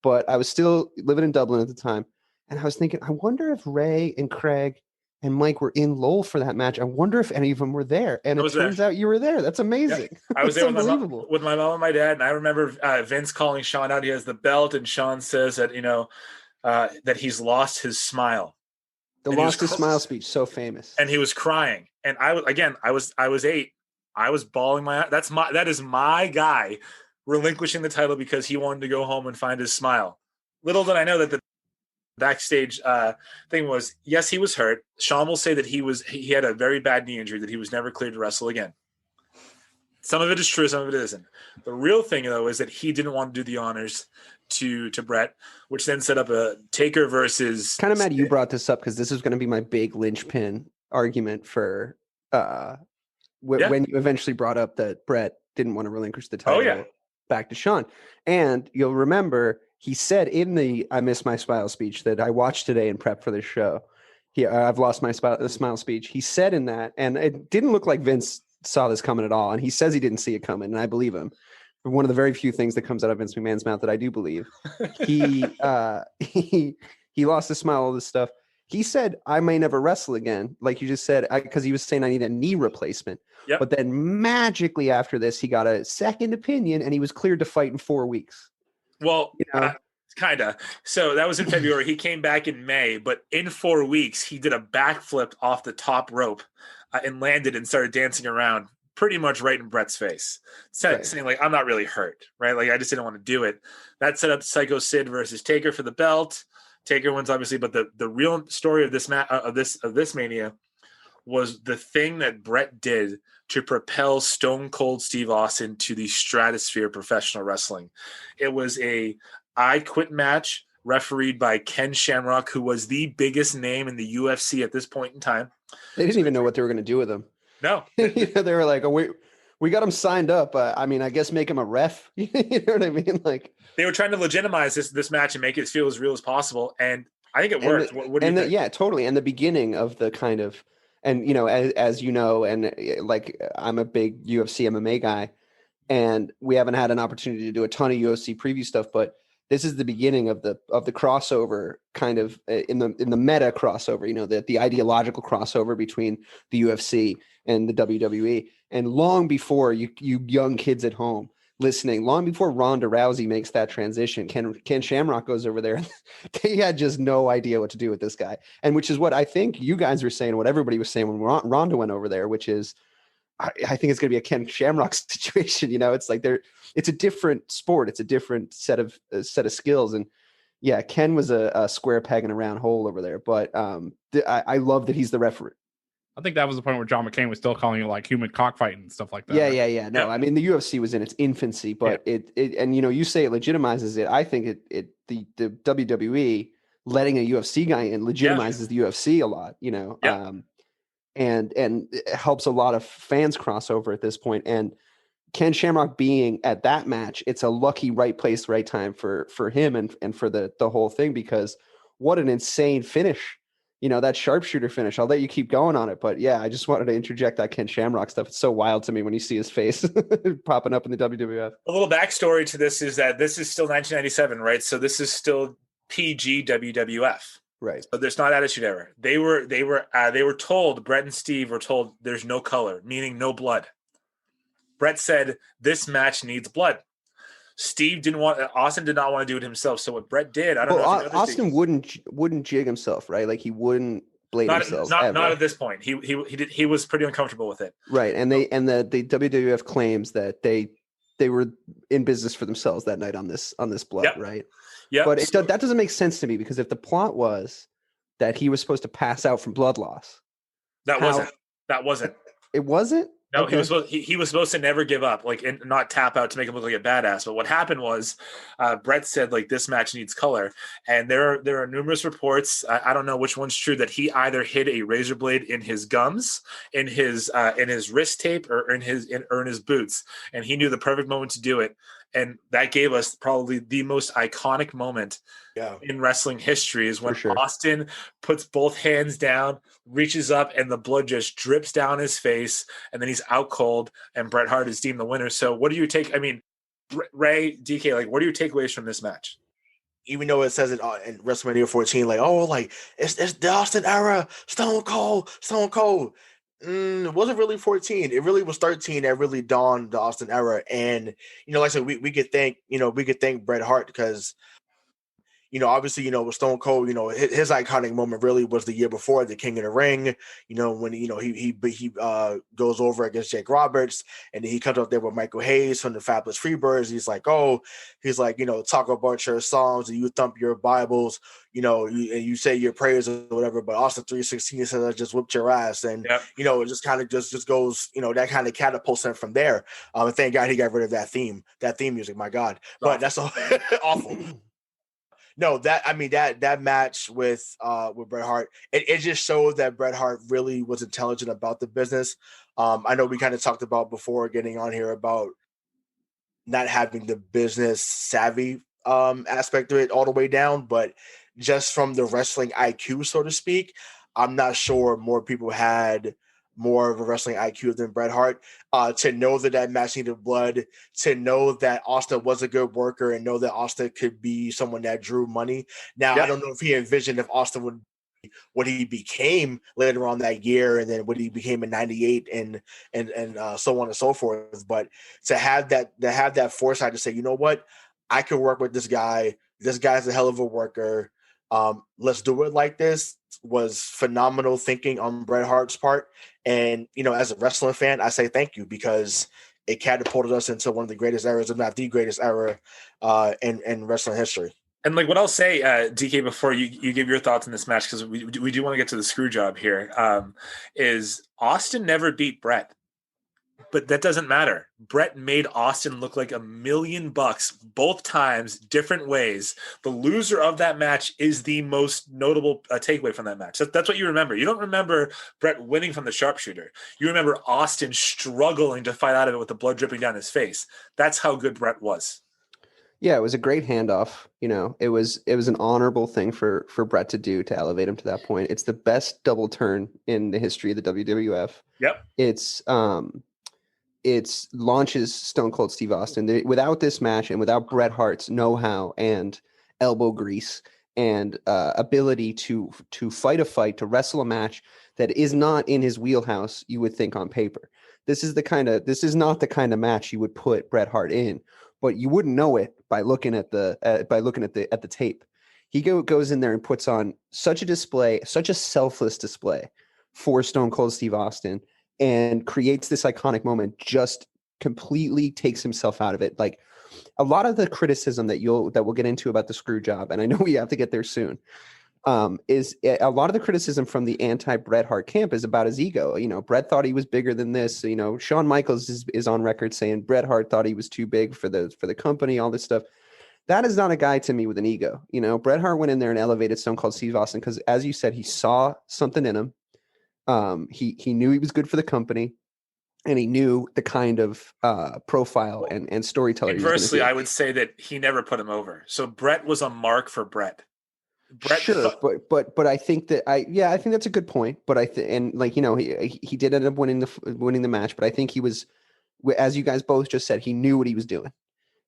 But I was still living in Dublin at the time. And I was thinking, I wonder if Ray and Craig and Mike were in Lowell for that match. I wonder if any of them were there. And it turns out you were there. That's amazing. Yeah. I was That's there unbelievable. with my mom and my dad. And I remember Vince calling Shawn out. He has the belt, and Shawn says that, that he's lost his smile. The lost his smile speech, so famous. And he was crying. And I was 8. I was bawling my eyes. That is my guy relinquishing the title because he wanted to go home and find his smile. Little did I know that the backstage thing was, yes, he was hurt. Shawn will say that he had a very bad knee injury, that he was never cleared to wrestle again. Some of it is true, some of it isn't. The real thing, though, is that he didn't want to do the honors to Bret, which then set up a Taker versus... Kind of mad you brought this up because this is going to be my big linchpin argument for when you eventually brought up that Bret didn't want to relinquish the title back to Shawn. And you'll remember he said in the I Miss My Smile speech that I watched today in prep for this show, I've lost my smile speech. He said in that, and it didn't look like Vince saw this coming at all. And he says he didn't see it coming, and I believe him. One of the very few things that comes out of Vince McMahon's mouth that I do believe. He lost his smile, all this stuff. He said, I may never wrestle again, like you just said, because he was saying I need a knee replacement. Yep. But then magically after this, he got a second opinion and he was cleared to fight in 4 weeks. Well, kind of. So that was in February. He came back in May, but in 4 weeks, he did a backflip off the top rope and landed and started dancing around pretty much right in Bret's face, saying like, I'm not really hurt, right? Like, I just didn't want to do it. That set up Psycho Sid versus Taker for the belt. Taker wins, obviously, but the real story of this this Mania was the thing that Bret did to propel Stone Cold Steve Austin to the stratosphere of professional wrestling. It was a I Quit match refereed by Ken Shamrock, who was the biggest name in the UFC at this point in time. They didn't even know what they were going to do with him. No. They were like, oh, we got him signed up. I mean, I guess make him a ref. You know what I mean? Like, they were trying to legitimize this match and make it feel as real as possible. And I think it worked. What do you think? Yeah, totally. And the beginning of the kind of, and, you know, as you know, and like, I'm a big UFC MMA guy, and we haven't had an opportunity to do a ton of UFC preview stuff, but this is the beginning of the crossover, kind of in the meta crossover, you know, the ideological crossover between the UFC and the WWE. And long before you young kids at home listening, long before Ronda Rousey makes that transition, Ken Shamrock goes over there. They had just no idea what to do with this guy. And which is what I think you guys were saying, what everybody was saying when Ronda went over there, which is, I think it's going to be a Ken Shamrock situation. You know, it's like it's a different sport. It's a different set of skills. And yeah, Ken was a square peg in a round hole over there. But I love that he's the referee. I think that was the point where John McCain was still calling it like human cockfighting and stuff like that. Yeah. No, I mean, the UFC was in its infancy, but it and, you know, you say it legitimizes it. I think the WWE letting a UFC guy in legitimizes the UFC a lot, you know. And it helps a lot of fans cross over at this point. And Ken Shamrock being at that match, it's a lucky right place, right time for him and for the whole thing, because what an insane finish, you know, that sharpshooter finish. I'll let you keep going on it, but yeah, I just wanted to interject that Ken Shamrock stuff. It's so wild to me when you see his face popping up in the WWF. A little backstory to this is that this is still 1997, right? So this is still PG WWF. Right. But there's not Attitude Era. They were told, Bret and Steve were told, there's no color, meaning no blood. Bret said, this match needs blood. Austin did not want to do it himself. So what Bret did, I don't know. Austin wouldn't jig himself, right? Like he wouldn't blade himself. Not at this point. He was pretty uncomfortable with it. Right. And the WWF claims that they were in business for themselves that night on this blood, right? Yeah. But that doesn't make sense to me, because if the plot was that he was supposed to pass out from blood loss, that wasn't. It wasn't? No, okay. he was supposed to never give up, like, and not tap out to make him look like a badass. But what happened was, Bret said, like, this match needs color, and there are numerous reports. I don't know which one's true, that he either hid a razor blade in his gums, in his wrist tape, or in his boots, and he knew the perfect moment to do it. And that gave us probably the most iconic moment in wrestling history, is when Austin puts both hands down, reaches up, and the blood just drips down his face, and then he's out cold, and Bret Hart is deemed the winner. So what do you take? I mean, Ray, DK, like, what are your takeaways from this match? even though it says it in WrestleMania 14, like, oh, like it's the Austin era, Stone Cold. It wasn't really 14. It really was 13 that really dawned the Austin era. And like I said, we could thank Bret Hart because obviously, with Stone Cold, his iconic moment really was the year before, the King of the Ring, when, he goes over against Jake Roberts, and then he comes up there with Michael Hayes from the Fabulous Freebirds. He's like, talk about your Psalms and you thump your Bibles, and you say your prayers or whatever, but Austin 3:16 says, I just whipped your ass. And, it just kind of just goes, that kind of catapults him from there. And thank God he got rid of that theme music, my God. But that's all awful. No, that match with Bret Hart, it just showed that Bret Hart really was intelligent about the business. I know we kind of talked about before getting on here about not having the business savvy aspect of it all the way down, but just from the wrestling IQ, so to speak, I'm not sure more people had more of a wrestling IQ than Bret Hart, to know that match needed blood, to know that Austin was a good worker, and know that Austin could be someone that drew money. Now, I don't know if he envisioned if Austin would be what he became later on that year, and then what he became in '98, and so on and so forth. But to have that foresight to say, you know what, I can work with this guy. This guy's a hell of a worker. Let's do it like this, was phenomenal thinking on Bret Hart's part. And, as a wrestling fan, I say thank you, because it catapulted us into one of the greatest eras, if not the greatest era in wrestling history. And like what I'll say, DK, before you give your thoughts on this match, because we do want to get to the screw job here, is Austin never beat Bret. But that doesn't matter. Bret made Austin look like $1 million both times, different ways. The loser of that match is the most notable takeaway from that match. That's what you remember. You don't remember Bret winning from the sharpshooter. You remember Austin struggling to fight out of it with the blood dripping down his face. That's how good Bret was. Yeah, it was a great handoff. It was an honorable thing for Bret to do, to elevate him to that point. It's the best double turn in the history of the WWF. Yep. It launches Stone Cold Steve Austin. Without this match and without Bret Hart's know-how and elbow grease and ability to fight a fight, to wrestle a match that is not in his wheelhouse, you would think on paper. This is not the kind of match you would put Bret Hart in, but you wouldn't know it by looking at the tape. He goes in there and puts on such a display, such a selfless display for Stone Cold Steve Austin, and creates this iconic moment, just completely takes himself out of it. Like a lot of the criticism that we'll get into about the screw job, and I know we have to get there soon, is a lot of the criticism from the anti-Bret Hart camp is about his ego. Bret thought he was bigger than this. Shawn Michaels is on record saying Bret Hart thought he was too big for the company, all this stuff. That is not a guy to me with an ego. Bret Hart went in there and elevated Stone Cold Steve Austin because, as you said, he saw something in him. He knew he was good for the company, and he knew the kind of profile and storyteller. Conversely, I would say that he never put him over. So Bret was a mark for Bret. Sure, but I think that I think that's a good point. But he did end up winning the match. But I think he was, as you guys both just said, he knew what he was doing.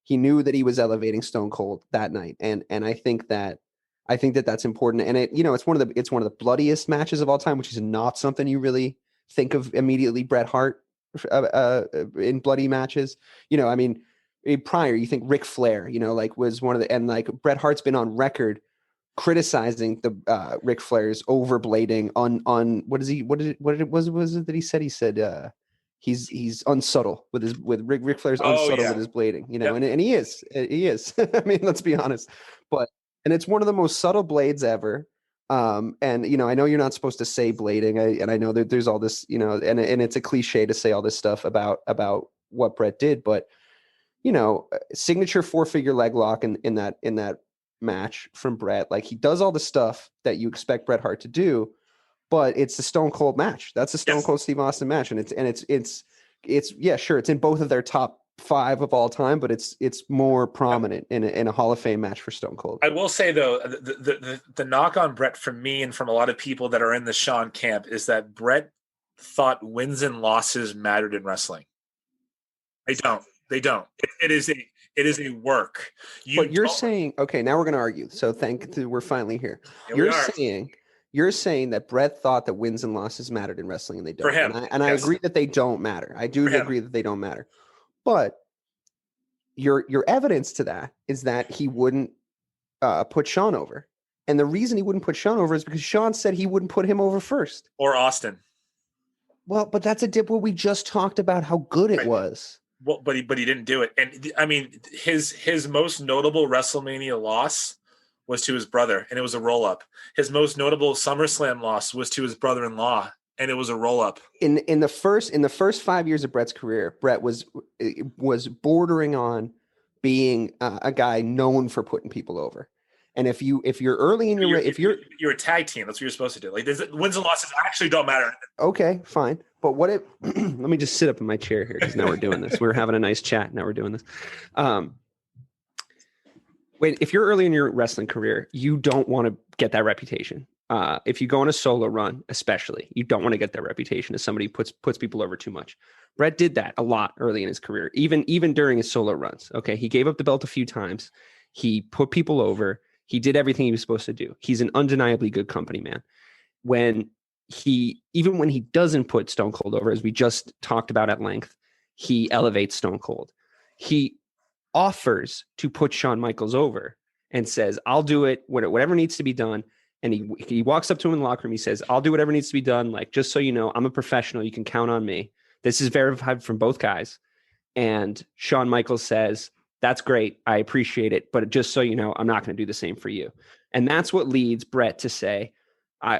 He knew that he was elevating Stone Cold that night, and I think that's important. And it's one of the bloodiest matches of all time, which is not something you really think of immediately. Bret Hart in bloody matches, prior you think Ric Flair, was one of the, and like Bret Hart's been on record criticizing the Ric Flair's overblading on what is it that he said? He said he's unsubtle with Ric Flair's unsubtle with his blading, and he is. I mean, let's be honest, and it's one of the most subtle blades ever. And I know you're not supposed to say blading, and I know that there's all this, and it's a cliche to say all this stuff about what Bret did, but signature 4-figure leg lock in that match from Bret. Like, he does all the stuff that you expect Bret Hart to do, but it's a Stone Cold match. That's a Stone Cold Steve Austin match, and it's sure, it's in both of their top 5 of all time, but it's more prominent in a Hall of Fame match for Stone Cold. I will say though, the knock on Bret from me and from a lot of people that are in the Shawn camp is that Bret thought wins and losses mattered in wrestling. They don't. It It is a work. But you're saying, okay, now we're going to argue. So we're finally here. You're saying that Bret thought that wins and losses mattered in wrestling, and they don't. For him, and I agree that they don't matter. I do agree that they don't matter. But your evidence to that is that he wouldn't put Shawn over. And the reason he wouldn't put Shawn over is because Shawn said he wouldn't put him over first. Or Austin. Well, but that's a dip where we just talked about how good it was. Well, but he didn't do it. And I mean, his most notable WrestleMania loss was to his brother, and it was a roll-up. His most notable SummerSlam loss was to his brother-in-law, and it was a roll-up. In the first 5 years of Bret's career, Bret was bordering on being a guy known for putting people over. And if you're early in your you're a tag team, that's what you're supposed to do. Like wins and losses actually don't matter. Okay, fine. But what if let me just sit up in my chair here because now we're doing this. We're having a nice chat. Now we're doing this. If you're early in your wrestling career, you don't want to get that reputation. If you go on a solo run, especially, you don't want to get that reputation as somebody who puts people over too much. Bret did that a lot early in his career, even during his solo runs. Okay, he gave up the belt a few times. He put people over. He did everything he was supposed to do. He's an undeniably good company man. Even when he doesn't put Stone Cold over, as we just talked about at length, he elevates Stone Cold. He offers to put Shawn Michaels over and says, I'll do it, whatever needs to be done. And he walks up to him in the locker room. He says, I'll do whatever needs to be done. Like, just so you know, I'm a professional. You can count on me. This is verified from both guys. And Shawn Michaels says, that's great. I appreciate it. But just so you know, I'm not going to do the same for you. And that's what leads Bret to say,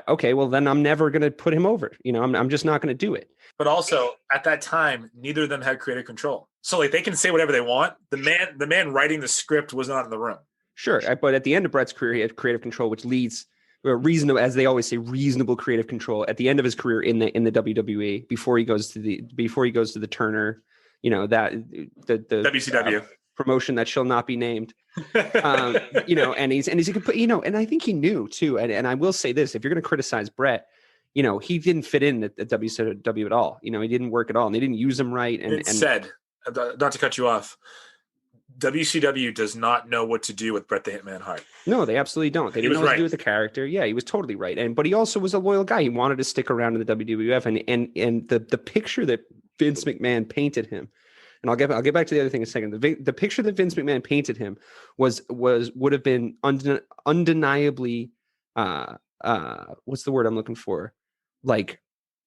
okay, well, then I'm never going to put him over. You know, I'm just not going to do it. But also at that time, neither of them had creative control. So like they can say whatever they want. The man writing the script was not in the room. Sure. But at the end of Bret's career, he had creative control, which leads reasonable, as they always say, reasonable creative control at the end of his career in the WWE before he goes to the Turner, you know, that the WCW. Promotion that shall not be named, you know, and he's you know, and I think he knew too. And I will say this: if you're going to criticize Bret, you know, he didn't fit in at WCW at all. You know, he didn't work at all, and they didn't use him right. And said, not to cut you off, WCW does not know what to do with Bret the Hitman Hart. No, they absolutely don't. They didn't know what to do with the character. Yeah, he was totally right. But he also was a loyal guy. He wanted to stick around in the WWF, and the picture that Vince McMahon painted him. And I'll get back to the other thing in a second. The picture that Vince McMahon painted him would have been undeniably what's the word I'm looking for? Like,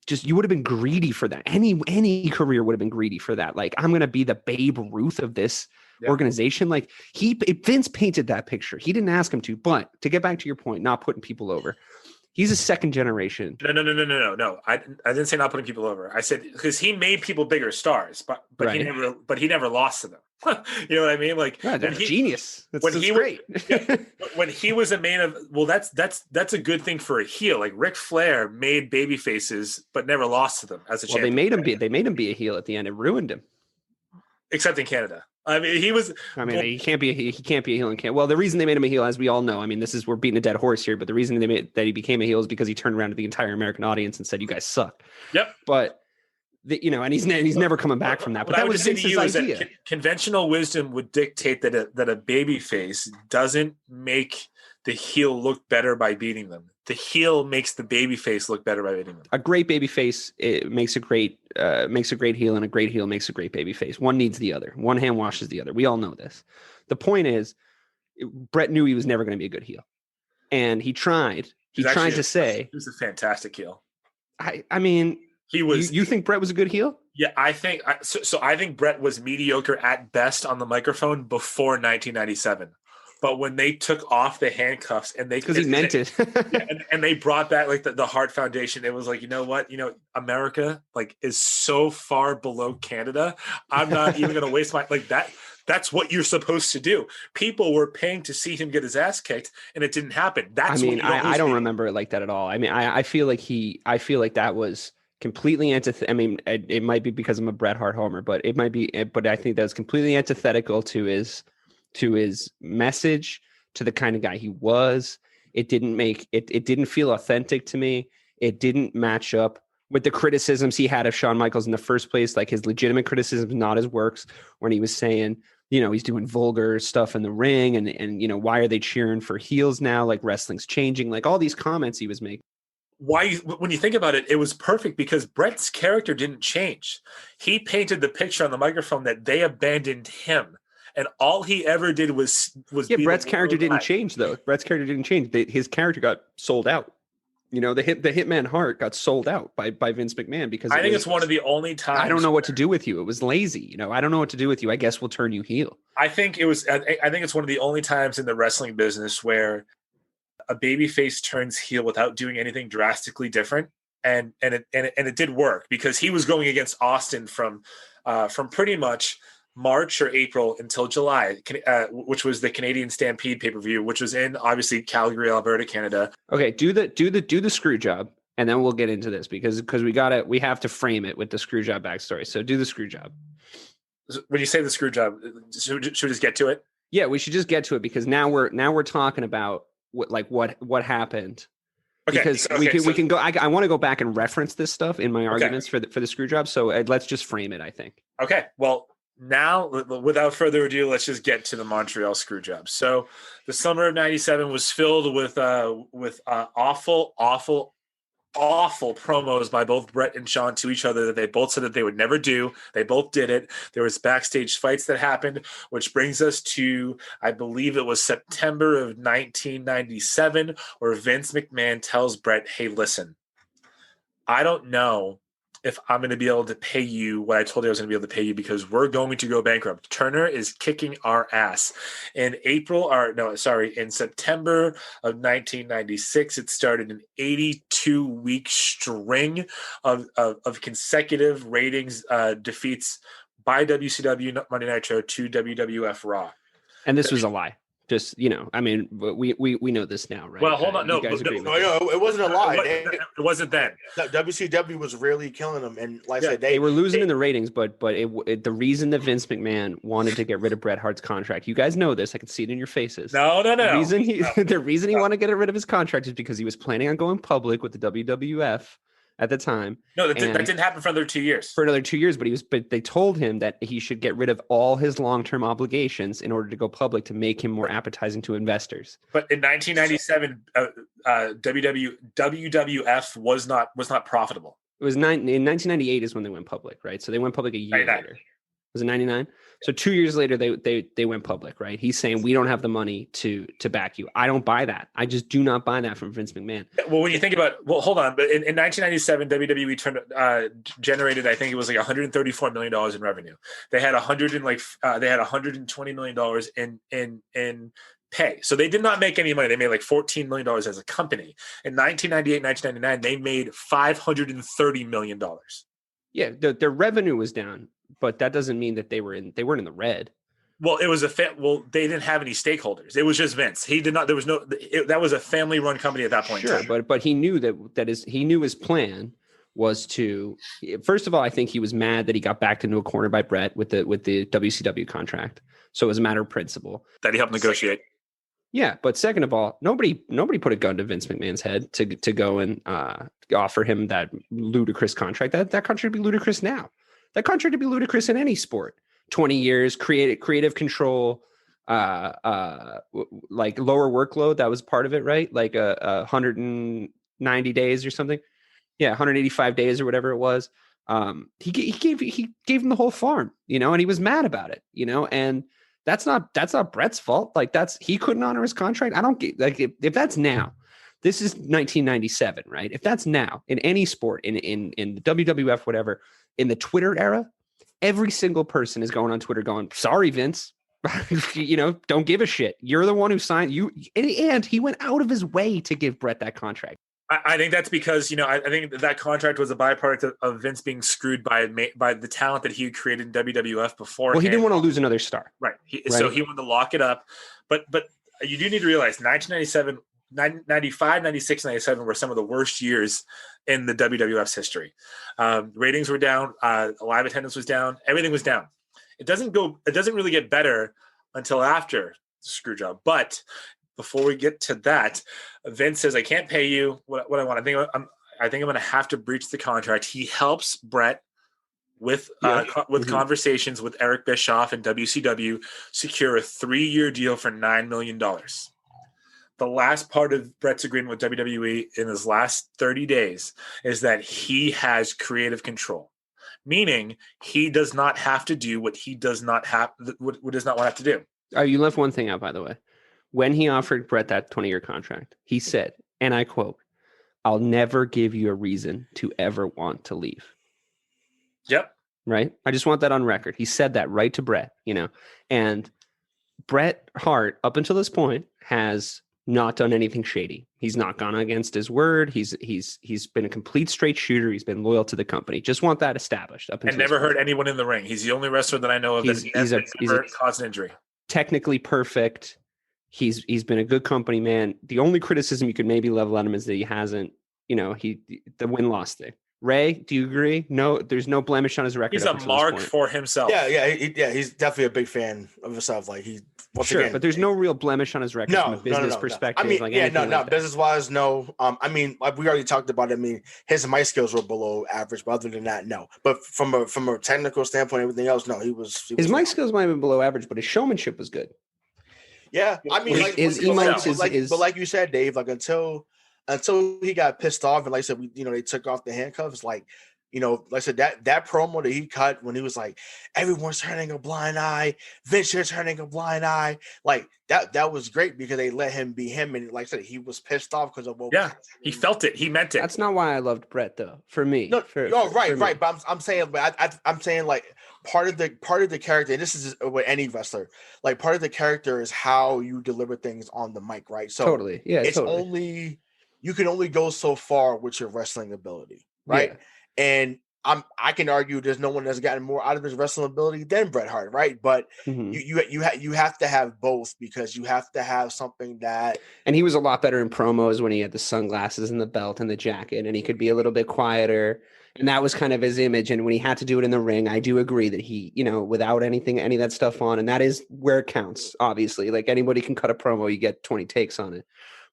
just you would have been greedy for that. Any career would have been greedy for that. Like, I'm gonna be the Babe Ruth of this organization. Like Vince painted that picture. He didn't ask him to. But to get back to your point, not putting people over. He's a second generation. No. I didn't say not putting people over. I said because he made people bigger stars, but right. he never lost to them. You know what I mean? Like that's genius. That's great. When he was a main of that's a good thing for a heel. Like Ric Flair made baby faces, but never lost to them as a champion. They made him be a heel at the end. It ruined him. Except in Canada. I mean, he can't be a heel in Canada. Well, the reason they made him a heel, as we all know, I mean, we're beating a dead horse here, but the reason that he became a heel is because he turned around to the entire American audience and said, "You guys suck." Yep. But and he's never coming back from that. But that was Vince's idea. Conventional wisdom would dictate that a baby face doesn't make the heel look better by beating them. The heel makes the baby face look better by beating them. A great baby face makes a great heel, and a great heel makes a great baby face. One needs the other. One hand washes the other. We all know this. The point is, Bret knew he was never going to be a good heel, and he tried. He tried to say he was a fantastic heel. I mean, he was. You think Bret was a good heel? Yeah, I think so. I think Bret was mediocre at best on the microphone before 1997. But when they took off the handcuffs and because he meant it, and they brought back like the Hart Foundation, it was like, you know what, America like is so far below Canada. I'm not even going to waste my that. That's what you're supposed to do. People were paying to see him get his ass kicked, and it didn't happen. I don't remember it like that at all. I mean, I feel like that was completely I mean, it might be because I'm a Bret Hart homer, but it might be. But I think that was completely antithetical to his message, to the kind of guy he was. It didn't feel authentic to me. It didn't match up with the criticisms he had of Shawn Michaels in the first place, like his legitimate criticisms, not his works, when he was saying he's doing vulgar stuff in the ring, and why are they cheering for heels now? Like wrestling's changing, like all these comments he was making. When you think about it, it was perfect because Bret's character didn't change. He painted the picture on the microphone that they abandoned him, and all he ever did was Bret's character didn't change though. Bret's character didn't change. His character got sold out. The Hitman Hart got sold out by Vince McMahon because I think it's one of the only times. I don't know what to do with you. It was lazy. I don't know what to do with you. I guess we'll turn you heel. I think it's one of the only times in the wrestling business where a babyface turns heel without doing anything drastically different, and it did work because he was going against Austin from pretty much March or April until July, which was the Canadian Stampede pay-per-view, which was in obviously Calgary, Alberta, Canada. Okay, do the screw job, and then we'll get into this because we have to frame it with the screw job backstory. So do the screw job. When you say the screw job, should we just get to it? Yeah, we should just get to it because now we're talking about what happened. Okay, because we can go. I want to go back and reference this stuff in my arguments for the screw job. So let's just frame it. I think. Okay. Well, now without further ado, let's just get to the Montreal Screwjob. So, the summer of '97 was filled with awful promos by both Bret and Shawn to each other that they both said that they would never do. They both did it. There was backstage fights that happened, which brings us to, I believe it was September of 1997, where Vince McMahon tells Bret, hey, listen, I don't know if I'm going to be able to pay you what I told you I was going to be able to pay you because we're going to go bankrupt. Turner is kicking our ass. In September of 1996, it started an 82-week string of consecutive ratings defeats by WCW Monday Nitro to WWF Raw. And this was a lie. Just, we know this now, right? Well, hold on. No, it wasn't a lie. It wasn't then. WCW was really killing them. And like I said, they were losing in the ratings, but the reason that Vince McMahon wanted to get rid of Bret Hart's contract, you guys know this. I can see it in your faces. The reason he wanted to get rid of his contract is because he was planning on going public with the WWF at the time. No, that didn't happen for another 2 years. For another 2 years, but they told him that he should get rid of all his long-term obligations in order to go public to make him more appetizing to investors. But in 1997, WWF was not profitable. It was in 1998 is when they went public, right? So they went public a year later. Was it 99? So 2 years later, they went public, right? He's saying we don't have the money to back you. I don't buy that. I just do not buy that from Vince McMahon. Well, when you think about, hold on, but in 1997, WWE generated, I think it was like $134 million in revenue. They had $120 million in pay. So they did not make any money. They made like $14 million as a company. In 1998, 1999, they made $530 million. Yeah, their revenue was down, but that doesn't mean that they weren't in the red. Well, it was they didn't have any stakeholders. It was just Vince. He did not. There was that was a family-run company at that point. Sure, but he knew he knew his plan was to. First of all, I think he was mad that he got backed into a corner by Bret with the WCW contract. So it was a matter of principle that he helped negotiate. Yeah, but second of all, nobody put a gun to Vince McMahon's head to go and offer him that ludicrous contract. That contract would be ludicrous now. That contract would be ludicrous in any sport. 20 years, creative control, like lower workload. That was part of it, right? Like 190 days or something. Yeah, 185 days or whatever it was. He gave him the whole farm, and he was mad about it, and that's not Bret's fault. Like he couldn't honor his contract. I don't get like if that's now. This is 1997, right? If that's now in any sport, in the WWF, whatever, in the Twitter era, every single person is going on Twitter going, sorry, Vince, don't give a shit. You're the one who signed you. And he went out of his way to give Bret that contract. I think that's because, I think that contract was a byproduct of Vince being screwed by the talent that he had created in WWF before. Well, he didn't want to lose another star. Right. So he wanted to lock it up. But you do need to realize 1997, 95, 96, 97 were some of the worst years in the WWF's history. Ratings were down. Live attendance was down. Everything was down. It doesn't really get better until after the Screwjob. But before we get to that, Vince says, I can't pay you what I want. I think I'm going to have to breach the contract. He helps Bret with Mm-hmm. conversations with Eric Bischoff and WCW, secure a 3-year deal for $9 million. The last part of Bret's agreement with WWE in his last 30 days is that he has creative control, meaning he does not have to do what he does not have, what does not want to have to do. Oh, you left one thing out, by the way. When he offered Bret that 20-year contract, he said, and I quote, "I'll never give you a reason to ever want to leave." Yep. Right? I just want that on record. He said that right to Bret, and Bret Hart, up until this point, has not done anything shady. He's not gone against his word. He's been a complete straight shooter. He's been loyal to the company. Just want that established. Up until and never hurt anyone in the ring. He's the only wrestler that I know of He's never caused an injury. Technically perfect. He's been a good company man. The only criticism you could maybe level at him is that he hasn't, the win-loss thing. Ray, do you agree? No, there's no blemish on his record. He's a mark for himself. Yeah, he's definitely a big fan of himself. Like but there's no real blemish on his record from a business perspective. I mean, business wise, no. I mean, like we already talked about it. I mean, his mic skills were below average, but other than that, no. But from a technical standpoint, everything else, no. His mic skills might have been below average, but his showmanship was good. Yeah, I mean, but like you said, Dave, like until he got pissed off and like I said, they took off the handcuffs. Like like I said, that promo that he cut when he was like, "Everyone's turning a blind eye, Vince, you're turning a blind eye." Like that was great because they let him be him, and like I said, he was pissed off because of what. Yeah, he felt it. He meant it. That's not why I loved Bret, though. For me, right. But I'm saying, I'm saying like part of the character, and this is with any wrestler, like part of the character is how you deliver things on the mic, right? So totally, yeah, it's only. You can only go so far with your wrestling ability, right? Yeah. And I can argue there's no one that's gotten more out of his wrestling ability than Bret Hart, right? But you have to have both because you have to have something that. And he was a lot better in promos when he had the sunglasses and the belt and the jacket, and he could be a little bit quieter. And that was kind of his image. And when he had to do it in the ring, I do agree that he, without any of that stuff on, and that is where it counts. Obviously, like anybody can cut a promo, you get 20 takes on it.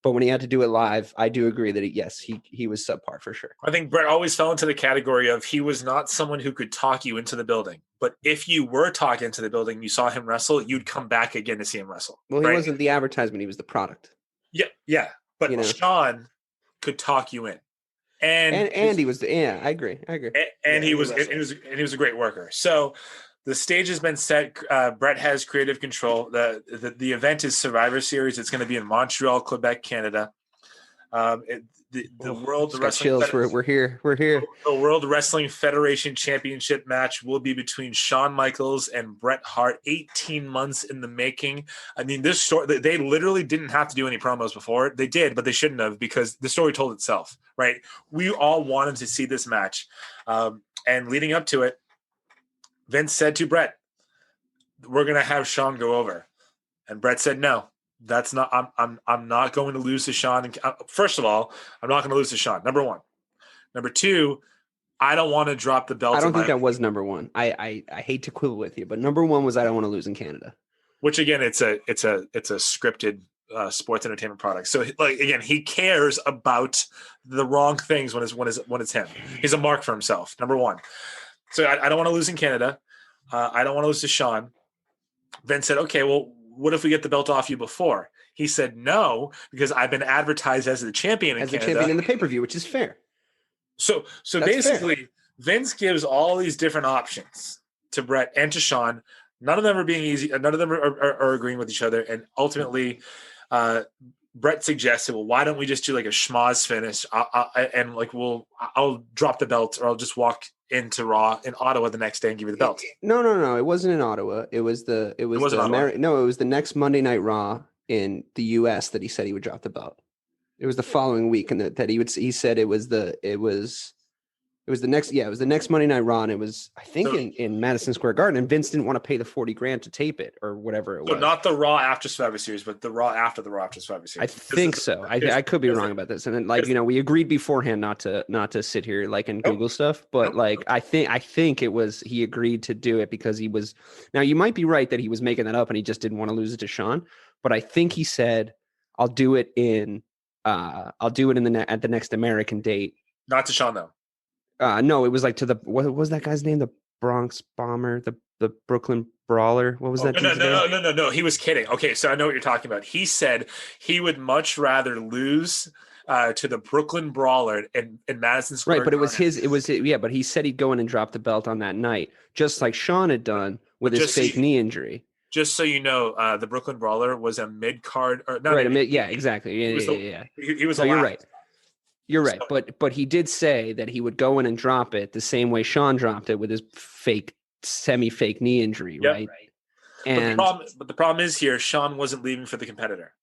But when he had to do it live, I do agree that he was subpar for sure. I think Bret always fell into the category of he was not someone who could talk you into the building. But if you were talking into the building, you saw him wrestle, you'd come back again to see him wrestle. Well, he wasn't the advertisement; he was the product. Yeah. But Shawn could talk you in, and he was. I agree. And he was a great worker. So. The stage has been set. Bret has creative control. The event is Survivor Series. It's going to be in Montreal, Quebec, Canada. The World Wrestling We're here. The World Wrestling Federation Championship match will be between Shawn Michaels and Bret Hart. 18 months in the making. I mean, this story, they literally didn't have to do any promos before. They did, but they shouldn't have because the story told itself, right? We all wanted to see this match. And leading up to it, Vince said to Bret, "We're going to have Shawn go over." And Bret said, "No, that's not, I'm not going to lose to Shawn. And first of all, I'm not going to lose to Shawn. Number one. Number two, I don't want to drop the belt. I don't think that was number one. I hate to quibble with you, but number one was I don't want to lose in Canada. Which again, it's a scripted sports entertainment product. So like, again, he cares about the wrong things when it's him. He's a mark for himself. Number one. So I don't want to lose in Canada. I don't want to lose to Shawn. Vince said, "Okay, well, what if we get the belt off you before?" He said, "No, because I've been advertised as the champion in Canada. As the champion in the pay-per-view, which is fair." So basically, fair. Vince gives all these different options to Bret and to Shawn. None of them are being easy. None of them are agreeing with each other. And ultimately, Bret suggested, "Well, why don't we just do like a schmoz finish? I'll drop the belt, or I'll just walk into Raw in Ottawa the next day and give you the belt." No. It wasn't in Ottawa. It was the next Monday Night Raw in the US that he said he would drop the belt. It was the following week, and he said it was the next Monday Night Raw, and it was, I think, in Madison Square Garden, and Vince didn't want to pay the $40,000 to tape it or whatever it was. So not the Raw after Survivor Series, but the Raw after the Raw after Survivor Series. I think so. I could be wrong about this. And then we agreed beforehand not to sit here and Google stuff, but I think it was, he agreed to do it because he was, now you might be right that he was making that up and he just didn't want to lose it to Shawn, but I think he said, I'll do it at the next American date. Not to Shawn though. No, it was like to the, what was that guy's name? The Bronx Bomber, the Brooklyn Brawler. What was that? No. He was kidding. Okay, so I know what you're talking about. He said he would much rather lose to the Brooklyn Brawler in Madison Square Garden. Right, but it was yeah, but he said he'd go in and drop the belt on that night, just like Shawn had done with his fake knee injury. Just so you know, the Brooklyn Brawler was a mid-card. Yeah, exactly. Yeah. He was. So you're right. You're right, but he did say that he would go in and drop it the same way Shawn dropped it with his semi-fake knee injury, right? And but the problem is here, Shawn wasn't leaving for the competitor.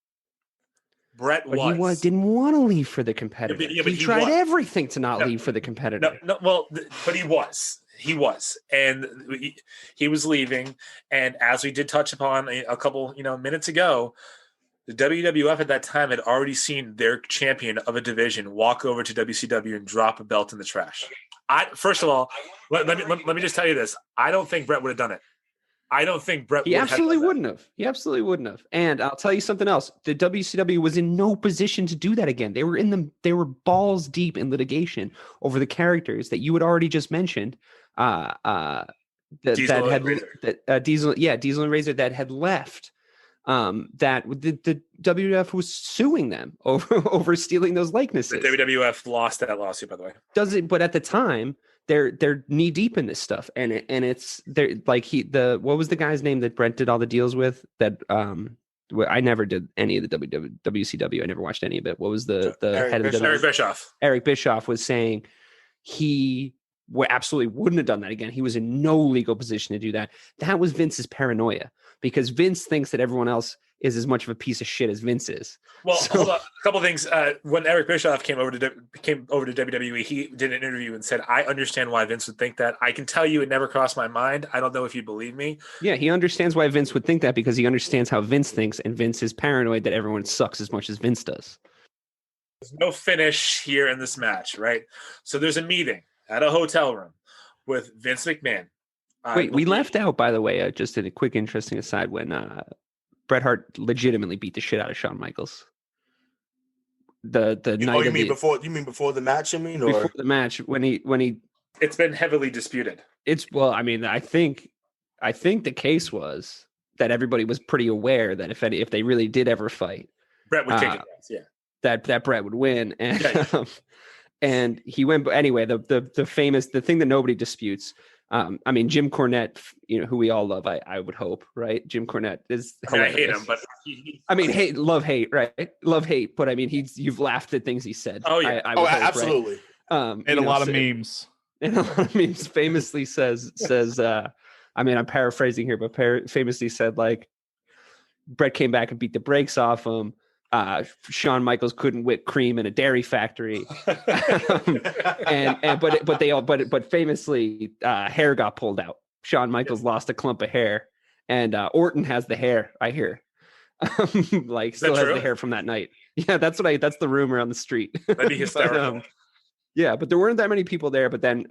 Bret was. He didn't want to leave for the competitor. He tried everything to not leave for the competitor. But he was. He was, and he was leaving. And as we did touch upon a couple, minutes ago, the WWF at that time had already seen their champion of a division walk over to WCW and drop a belt in the trash. First of all, let me just tell you this: I don't think Bret would have done it. I don't think Bret. He absolutely wouldn't have. He absolutely wouldn't have. And I'll tell you something else: the WCW was in no position to do that again. They were balls deep in litigation over the characters that you had already just mentioned. Diesel and Razor that had left. That the WWF was suing them over stealing those likenesses. The WWF lost that lawsuit, by the way. But at the time, they're knee deep in this stuff, and it's they're like what was the guy's name that Brent did all the deals with? That I never did any of the WCW. I never watched any of it. What was the head of the Eric Bischoff? Eric Bischoff was saying he absolutely wouldn't have done that again. He was in no legal position to do that. That was Vince's paranoia, because Vince thinks that everyone else is as much of a piece of shit as Vince is. Well, hold on. A couple of things. When Eric Bischoff came over to WWE, he did an interview and said, "I understand why Vince would think that. I can tell you it never crossed my mind. I don't know if you believe me." Yeah, he understands why Vince would think that, because he understands how Vince thinks, and Vince is paranoid that everyone sucks as much as Vince does. There's no finish here in this match, right? So there's a meeting at a hotel room with Vince McMahon. Wait, we left out, by the way, just a quick interesting aside, when Bret Hart legitimately beat the shit out of Shawn Michaels. You mean before the match? Before the match, when he it's been heavily disputed. I think the case was that everybody was pretty aware that if they really did ever fight, Bret would kick it. Yeah, that Bret would win, and and he went. But anyway, the famous thing that nobody disputes. Jim Cornette, who we all love, I would hope, right? Jim Cornette is hilarious. I hate him, but love, hate, right? Love, hate, but you've laughed at things he said. Oh yeah, I hope, absolutely. Right? And a lot of memes. And a lot of memes. Famously says, I'm paraphrasing here, but famously said, like, Bret came back and beat the brakes off him. Shawn Michaels couldn't whip cream in a dairy factory, but famously, hair got pulled out. Shawn Michaels lost a clump of hair, and Orton has the hair. I hear, still has the hair from that night. Yeah, that's the rumor on the street. That'd be hysterical. Yeah, but there weren't that many people there. But then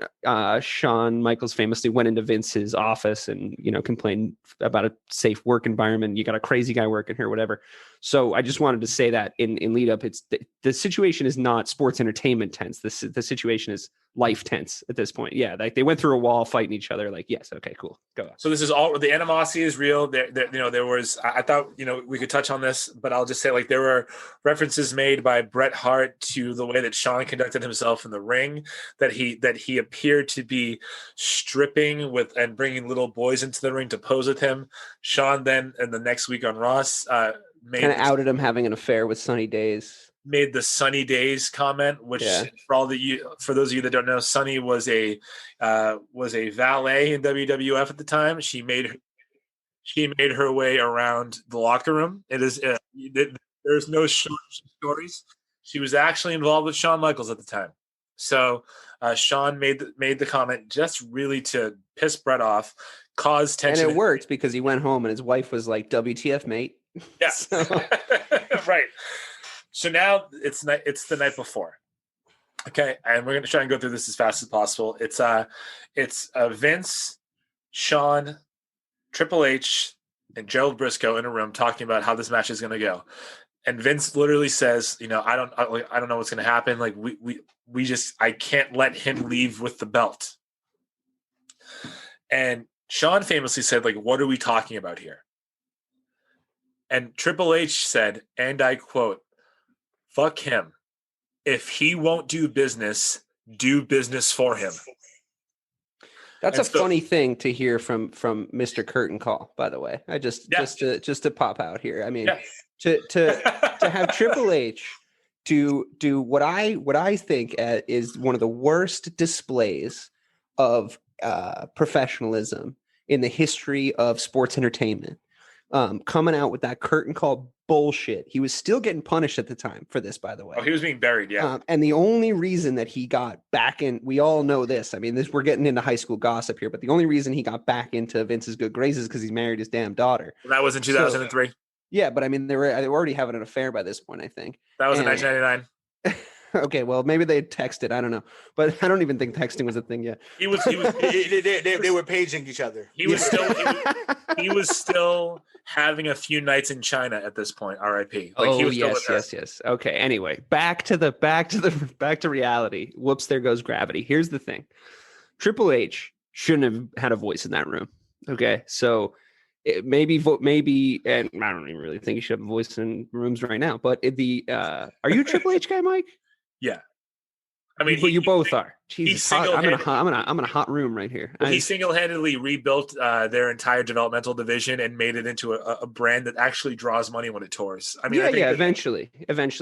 Shawn Michaels famously went into Vince's office and complained about a safe work environment. You got a crazy guy working here, whatever. So I just wanted to say that in lead up, it's the situation is not sports entertainment tense. The situation is life tense at this point. Yeah, like they went through a wall fighting each other. Like, yes, okay, cool, go on. So this is all, the animosity is real. There was, I thought we could touch on this, but I'll just say, like, there were references made by Bret Hart to the way that Shawn conducted himself in the ring, that he appeared to be stripping with and bringing little boys into the ring to pose with him. Shawn then, in the next week on Ross, kind of outed him having an affair with Sunny Days. Made the Sunny Days comment, which for those of you that don't know, Sunny was a valet in WWF at the time. She made her way around the locker room. It is there's no stories. She was actually involved with Shawn Michaels at the time. So Shawn made the comment just really to piss Bret off, cause tension, and it worked because he went home and his wife was like, "WTF, mate." Yeah, right. So now it's the night before. Okay, and we're going to try and go through this as fast as possible. It's Vince, Shawn, Triple H, and Gerald Briscoe in a room talking about how this match is going to go. And Vince literally says, I don't know what's going to happen. Like I can't let him leave with the belt. And Shawn famously said, like, what are we talking about here? And Triple H said, and I quote, fuck him. If he won't do business for him. That's a funny thing to hear from Mr. Curtain Call, by the way. I just to pop out here. I mean, to have Triple H do what I think is one of the worst displays of professionalism in the history of sports entertainment. Coming out with that curtain call bullshit. He was still getting punished at the time for this, by the way. Oh, he was being buried, yeah. And the only reason that he got back in, we all know this. I mean, we're getting into high school gossip here, but the only reason he got back into Vince's good graces is because he married his damn daughter. And that was in 2003. Yeah, but I mean, they were already having an affair by this point, I think. That was in 1999. Okay, well, maybe they texted. I don't know, but I don't even think texting was a thing yet. They were paging each other. He was still having a few nights in China at this point. R.I.P. Yes. Okay. Anyway, back to reality. Whoops, there goes gravity. Here's the thing: Triple H shouldn't have had a voice in that room. Okay, so maybe, and I don't even really think he should have a voice in rooms right now. But are you a Triple H guy, Mike? Yeah. I mean, you both are. Jesus, I'm in a hot room right here. He single-handedly rebuilt their entire developmental division and made it into a brand that actually draws money when it tours. I mean, eventually,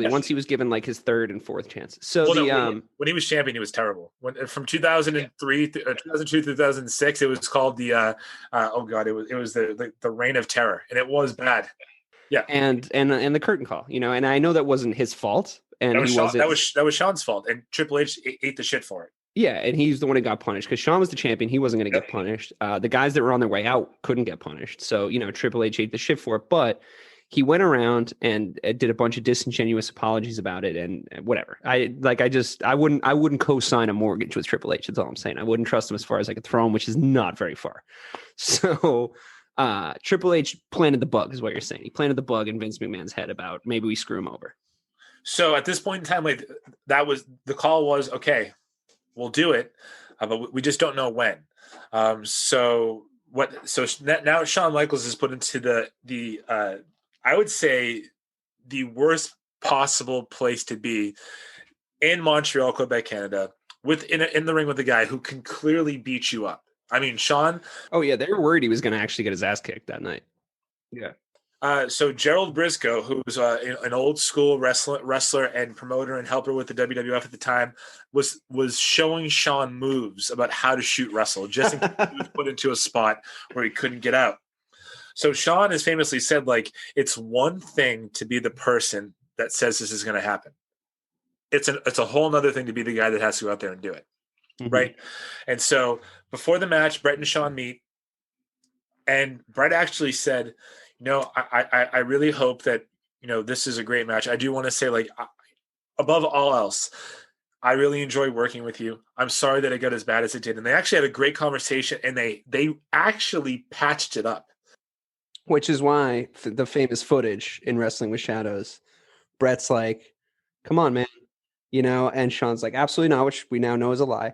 once he was given like his third and fourth chance. So when he was champion, he was terrible. From 2003, 2002 to 2006, it was called the it was the reign of terror, and it was bad. Yeah, and the curtain call, and I know that wasn't his fault. And that was Shawn's fault, and Triple H ate the shit for it. Yeah, and he's the one who got punished because Shawn was the champion. He wasn't going to get punished. The guys that were on their way out couldn't get punished. So, Triple H ate the shit for it. But he went around and did a bunch of disingenuous apologies about it and whatever. I wouldn't co-sign a mortgage with Triple H. That's all I'm saying. I wouldn't trust him as far as I could throw him, which is not very far. So Triple H planted the bug, is what you're saying. He planted the bug in Vince McMahon's head about maybe we screw him over. So at this point in time, like that was the call was okay, we'll do it, but we just don't know when. So now Shawn Michaels is put into the I would say the worst possible place to be in Montreal, Quebec, Canada, in the ring with a guy who can clearly beat you up. I mean, Shawn. Oh yeah, they were worried he was going to actually get his ass kicked that night. Yeah. So Gerald Briscoe, who was an old school wrestler and promoter and helper with the WWF at the time, was showing Shawn moves about how to shoot wrestle, just in case he was put into a spot where he couldn't get out. So Shawn has famously said, like, it's one thing to be the person that says this is going to happen. It's a whole nother thing to be the guy that has to go out there and do it, right? And so before the match, Bret and Shawn meet, and Bret actually said, I really hope that, this is a great match. I do want to say, like, above all else, I really enjoy working with you. I'm sorry that it got as bad as it did. And they actually had a great conversation, and they actually patched it up. Which is why the famous footage in Wrestling with Shadows, Bret's like, come on, man. And Shawn's like, absolutely not, which we now know is a lie.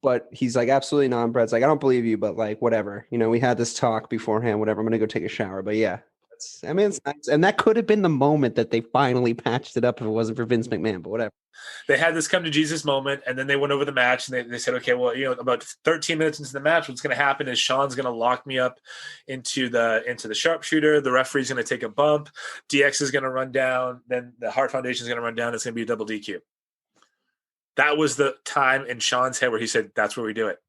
But he's like, absolutely not. And Bret's like, I don't believe you, but like, whatever. We had this talk beforehand, whatever. I'm going to go take a shower. But yeah, it's nice. And that could have been the moment that they finally patched it up if it wasn't for Vince McMahon, but whatever. They had this come to Jesus moment, and then they went over the match, and they said, okay, well, about 13 minutes into the match, what's going to happen is Shawn's going to lock me up into the sharpshooter. The referee's going to take a bump. DX is going to run down. Then the Hart Foundation is going to run down. It's going to be a double DQ. That was the time in Shawn's head where he said, that's where we do it.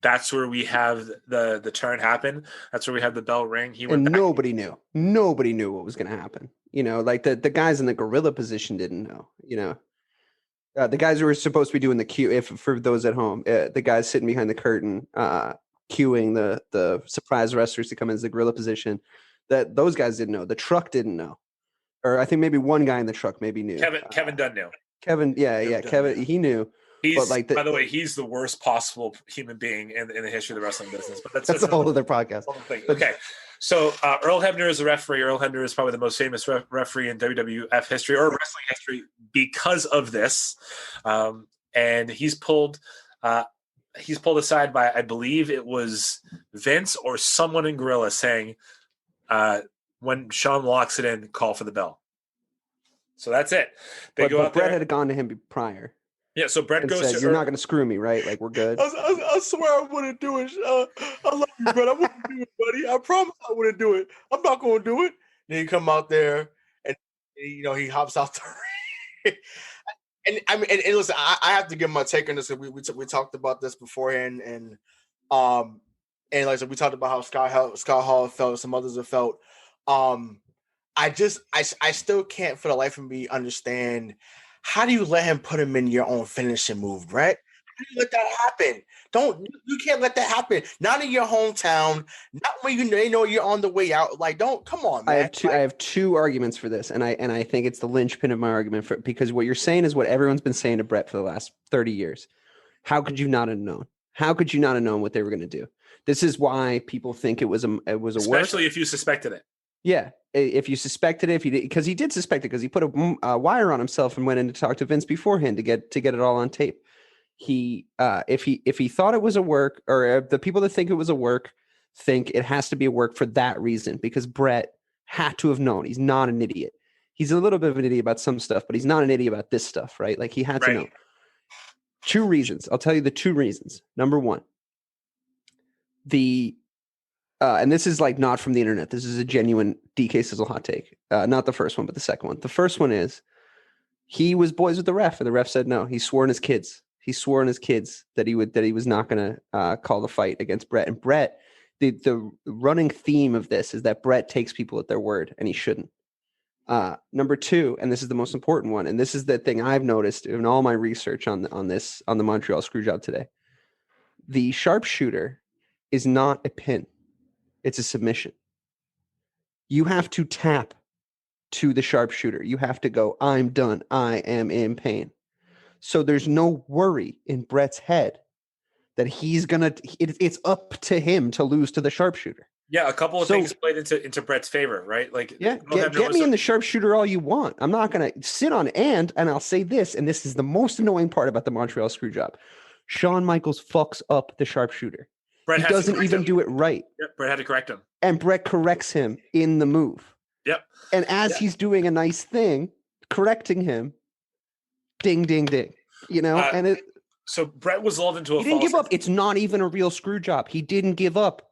That's where we have the turn happen. That's where we have the bell ring. Nobody knew. Nobody knew what was going to happen. Like the guys in the gorilla position didn't know. The guys who were supposed to be doing the cue, for those at home, the guys sitting behind the curtain, cueing the surprise wrestlers to come into the gorilla position, that those guys didn't know. The truck didn't know. Or I think maybe one guy in the truck maybe knew. Kevin Dunn knew. Kevin, Kevin, he knew. By the way, he's the worst possible human being in the history of the wrestling business. But that's a whole other podcast. Okay, so Earl Hebner is a referee. Earl Hebner is probably the most famous referee in WWF history or wrestling history because of this. And he's pulled he's pulled aside by, I believe it was Vince or someone in Gorilla saying, when Shawn locks it in, call for the bell. So that's it. But Bret had gone to him prior. Yeah, so Bret and goes said, to "You're not going to screw me, right? Like we're good." I swear I wouldn't do it. I love you, Bret. I wouldn't do it, buddy. I promise I wouldn't do it. I'm not going to do it. Then you come out there, and he hops out the ring. And I mean, and listen, I have to give my take on this. We talked about this beforehand, and like I said, we talked about how Scott Hall felt, some others have felt. I still can't for the life of me understand, how do you let him put him in your own finishing move, Bret? How do you let that happen? You can't let that happen. Not in your hometown. Not when they know you're on the way out. Like, come on, man. I have two arguments for this, and I think it's the linchpin of my argument because what you're saying is what everyone's been saying to Bret for the last 30 years. How could you not have known? How could you not have known what they were going to do? This is why people think it was a especially work. if you suspected it. Yeah, if you suspected it, because he did suspect it, because he put a wire on himself and went in to talk to Vince beforehand to get it all on tape. If he thought it was a work, or the people that think it was a work think it has to be a work for that reason, because Bret had to have known. He's not an idiot. He's a little bit of an idiot about some stuff, but he's not an idiot about this stuff, right? Like he had to know. Two reasons. I'll tell you the two reasons. Number one, and this is like not from the internet. This is a genuine DK Sizzle hot take. Not the first one, but the second one. The first one is he was boys with the ref, and the ref said no. He swore on his kids. He swore on his kids that he was not going to call the fight against Bret. And Bret, the running theme of this is that Bret takes people at their word, and he shouldn't. Number two, and this is the most important one, and this is the thing I've noticed in all my research on the Montreal Screwjob today. The sharpshooter is not a pin. It's a submission. You have to tap to the sharpshooter. You have to go, I'm done. I am in pain. So there's no worry in Bret's head that it's up to him to lose to the sharpshooter. Yeah, a couple of things played into Bret's favor, right? Like, yeah, get me in the sharpshooter all you want. I'm not going to sit on and I'll say this, and this is the most annoying part about the Montreal Screwjob. Shawn Michaels fucks up the sharpshooter. He doesn't even do it right. Yep, Bret had to correct him. And Bret corrects him in the move. Yep. And as he's doing a nice thing, correcting him, ding, ding, ding. So Bret was lulled into a. He didn't give up. It's not even a real screw job. He didn't give up.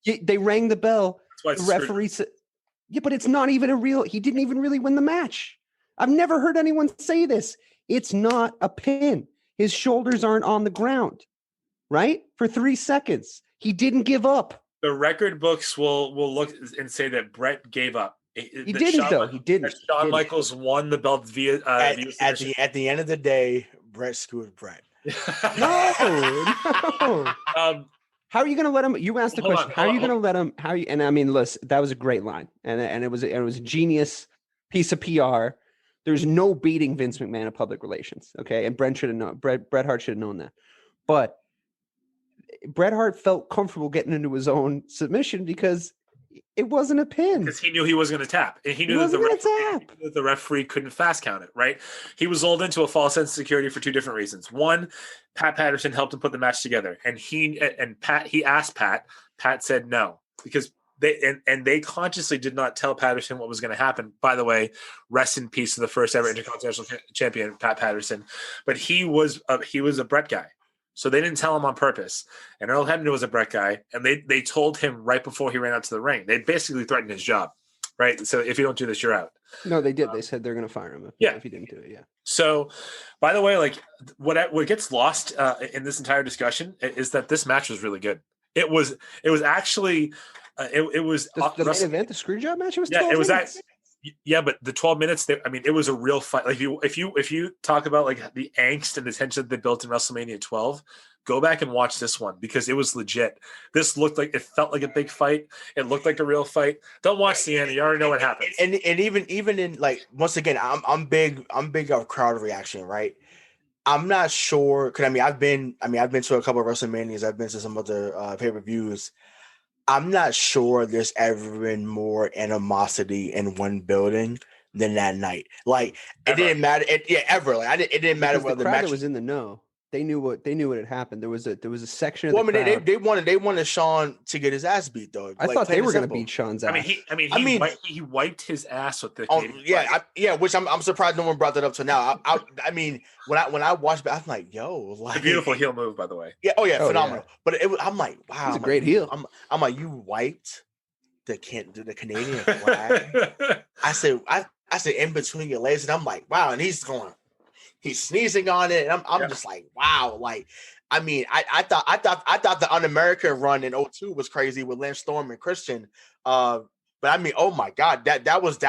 They rang the bell. The referee said, "Yeah, but it's not even a real." He didn't even really win the match. I've never heard anyone say this. It's not a pin. His shoulders aren't on the ground, right? For 3 seconds, he didn't give up. The record books will look and say that Bret gave up. He didn't, though. He didn't. Shawn Michaels won the belt via at the end of the day, Bret screwed Bret. No. How are you going to let him? You asked the question. How are you going to let him? And I mean, listen, that was a great line, and it was a genius piece of PR. There's no beating Vince McMahon in public relations. Okay, and Bret Hart should have known that, but Bret Hart felt comfortable getting into his own submission because it wasn't a pin. Because he knew he was going to tap. And he knew that the referee couldn't fast count it, right? He was lulled into a false sense of security for two different reasons. One, Pat Patterson helped him put the match together. And he asked Pat. Pat said no. Because they consciously did not tell Patterson what was going to happen. By the way, rest in peace to the first ever Intercontinental Champion, Pat Patterson. But he was a Bret guy. So they didn't tell him on purpose. And Earl Hebner was a Bret guy, and they told him right before he ran out to the ring. They basically threatened his job, right? So if you don't do this, you're out. No, they did. They said they're going to fire him if he didn't do it, yeah. So, by the way, like what gets lost in this entire discussion is that this match was really good. It was actually it was the main event, the Screwjob match. It was 12 it was minutes. that. Yeah, but the 12 minutes, it was a real fight. Like if you talk about like the angst and the tension that they built in WrestleMania 12, go back and watch this one because it was legit. This it felt like a big fight. It looked like a real fight. Don't watch the end. You already know what happens. And even in like, once again, I'm big of crowd reaction, right? I'm not sure because I've been to a couple of WrestleManias. I've been to some other pay-per-views. I'm not sure there's ever been more animosity in one building than that night. Like it didn't matter. It didn't matter because whether the crowd was in the know. They knew what had happened. There was a section of Well, the I mean, crowd. they wanted Shawn to get his ass beat though. I Like, thought they plain and were going to simple. beat Shawn's ass. He wiped his ass with the Oh Canadian flag. which I'm surprised no one brought that up to now. I mean, when I watched it, I'm like, yo, like It's a beautiful heel move, by the way. Yeah, phenomenal. Yeah. But I'm like, wow, He's a great heel. I'm like, you wiped the Canadian flag. I said in between your legs, and I'm like, wow, and he's sneezing on it, and I'm just like, wow, like. I mean, I thought the Un-American run in 2002 was crazy with Lance Storm and Christian. But I mean, oh my God, that doesn't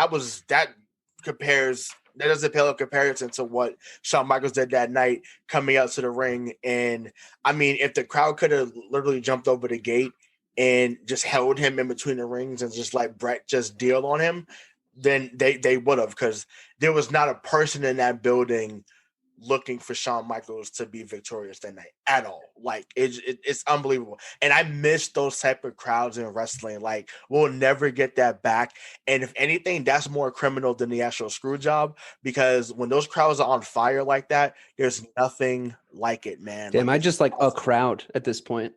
pale in comparison to what Shawn Michaels did that night coming out to the ring. And I mean, if the crowd could have literally jumped over the gate and just held him in between the rings and just let Bret just deal on him, then they would have, because there was not a person in that building looking for Shawn Michaels to be victorious that night at all. Like it's unbelievable. And I miss those type of crowds in wrestling. Like, we'll never get that back. And if anything, that's more criminal than the actual screw job, because when those crowds are on fire like that, there's nothing like it, man. Damn, like, I just like a crowd at this point.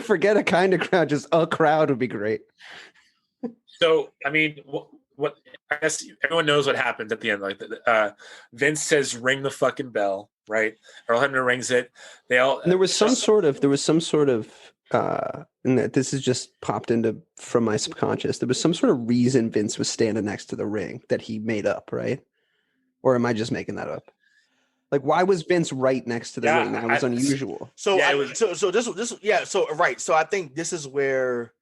Forget a kind of crowd, just a crowd would be great. So, I mean, what I guess everyone knows what happens at the end. Like, Vince says, "Ring the fucking bell," right? Earl Hebner rings it. They all. And there was some sort of, and this has just popped into from my subconscious. There was some sort of reason Vince was standing next to the ring that he made up, right? Or am I just making that up? Like, why was Vince right next to the ring? That was unusual. So I think this is where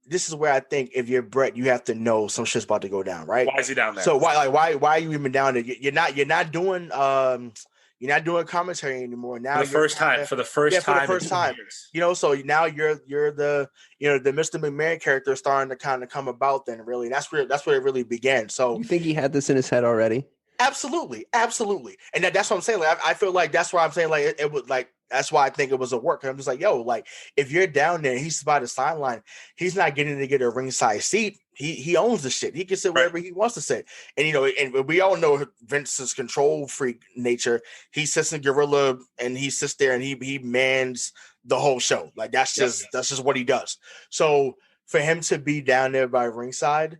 I think if you're Bret, you have to know some shit's about to go down, right? Why is he down there? So why are you even down there? You're not doing commentary anymore. Now for the first time. You know, so now you're the the Mr. McMahon character starting to kind of come about then, really. That's where it really began. So you think he had this in his head already? Absolutely. And that's what I'm saying. Like, I feel like that's why I'm saying, like, it would, like, that's why I think it was a work. I'm just like, yo, like, if you're down there and he's by the sideline, he's not getting to get a ringside seat. He owns the shit. He can sit wherever he wants to sit. And, and we all know Vince's control freak nature. He sits in Gorilla and he sits there and he mans the whole show. Like, that's just what he does. So for him to be down there by ringside,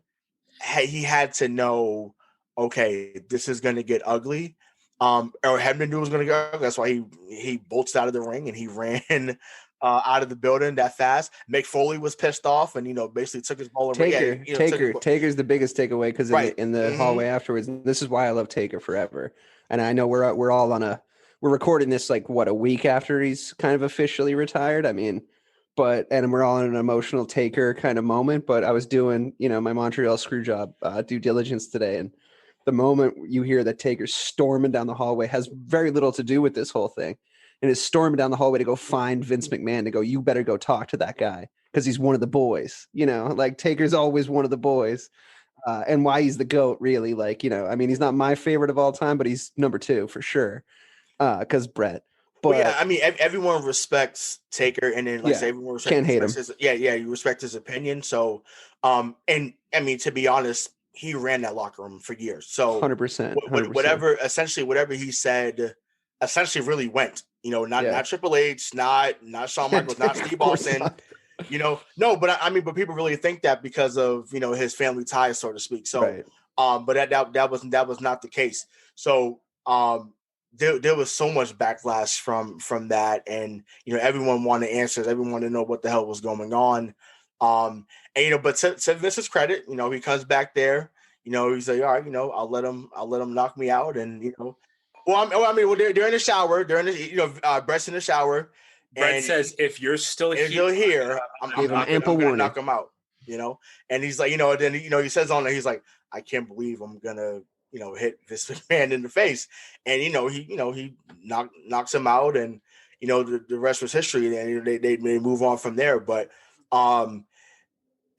he had to know, okay, this is going to get ugly. Or Hebner knew it was going to get ugly. That's why he bolts out of the ring and he ran out of the building that fast. Mick Foley was pissed off and, basically took his ball away. Taker's the biggest takeaway, because in the hallway afterwards, this is why I love Taker forever. And I know we're all we're recording this like a week after he's kind of officially retired. I mean, and we're all in an emotional Taker kind of moment. But I was doing, my Montreal Screwjob due diligence today, and the moment you hear that Taker's storming down the hallway has very little to do with this whole thing, and is storming down the hallway to go find Vince McMahon to go, you better go talk to that guy because he's one of the boys. Like, Taker's always one of the boys, and why he's the GOAT, really. Like, I mean, he's not my favorite of all time, but he's number 2 for sure, because Bret. But well, yeah, I mean, everyone respects Taker, and then everyone respects, can't hate him. You respect his opinion. So, and I mean, to be honest, he ran that locker room for years. So 100%. Whatever he said, essentially really went. Not Triple H, not Shawn Michaels, not Steve Austin. But I mean, but people really think that because of his family ties, so to speak. So, right. But that was not the case. So, there was so much backlash from that, and everyone wanted answers. Everyone wanted to know what the hell was going on. And but to Vince's credit, he comes back there. He's like, all right, I'll let him knock me out, and they're in the shower. They're in the Bret's in the shower. Bret says, if you're still here, I'm gonna knock him out. And he's like, then he says on there, he's like, I can't believe I'm gonna hit this man in the face, and he knocks him out, and the rest was history. And they move on from there, but.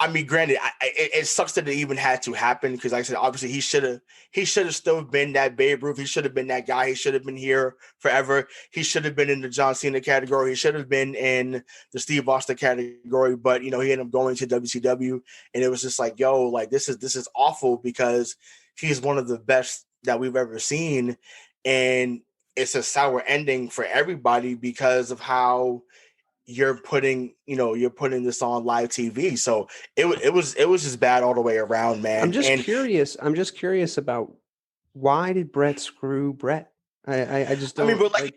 I mean, granted, it sucks that it even had to happen, because, like I said, obviously he should have still been that Babe Ruth. He should have been that guy. He should have been here forever. He should have been in the John Cena category. He should have been in the Steve Austin category. But he ended up going to WCW, and it was just like, yo, like this is awful, because he's one of the best that we've ever seen. and it's a sour ending for everybody because of how you're putting this on live TV. So it was just bad all the way around, man. I'm just curious about why did Bret screw Bret? I just don't. I mean, but you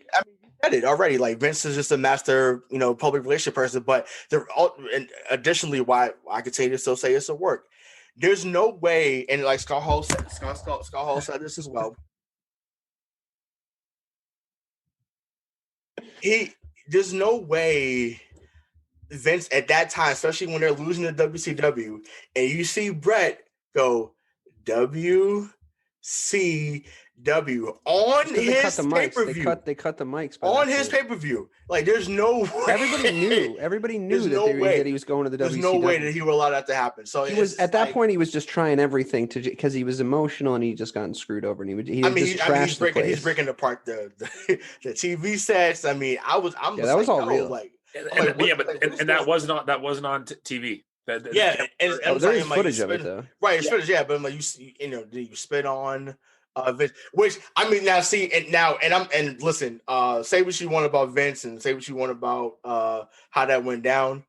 said it already. Like Vince is just a master, public relationship person. But and additionally, why I could say this, still say this will work. There's no way, and like Scott Hall said this as well. There's no way Vince at that time, especially when they're losing the WCW, and you see Bret go WCW on his pay-per-view. They cut the mics on his pay-per-view. Like, there's no way. Everybody knew that he was going to the WCW. There's no way that he would allow that to happen. So he was at that point. He was just trying everything because he was emotional and he just gotten screwed over. And he's breaking apart the TV sets. I mean, that was all real. And that was not on TV. And there's footage of it though. Right, it's footage. Yeah, but I'm like, you spit on Vince, which I mean, now see, and listen, say what you want about Vince and say what you want about how that went down.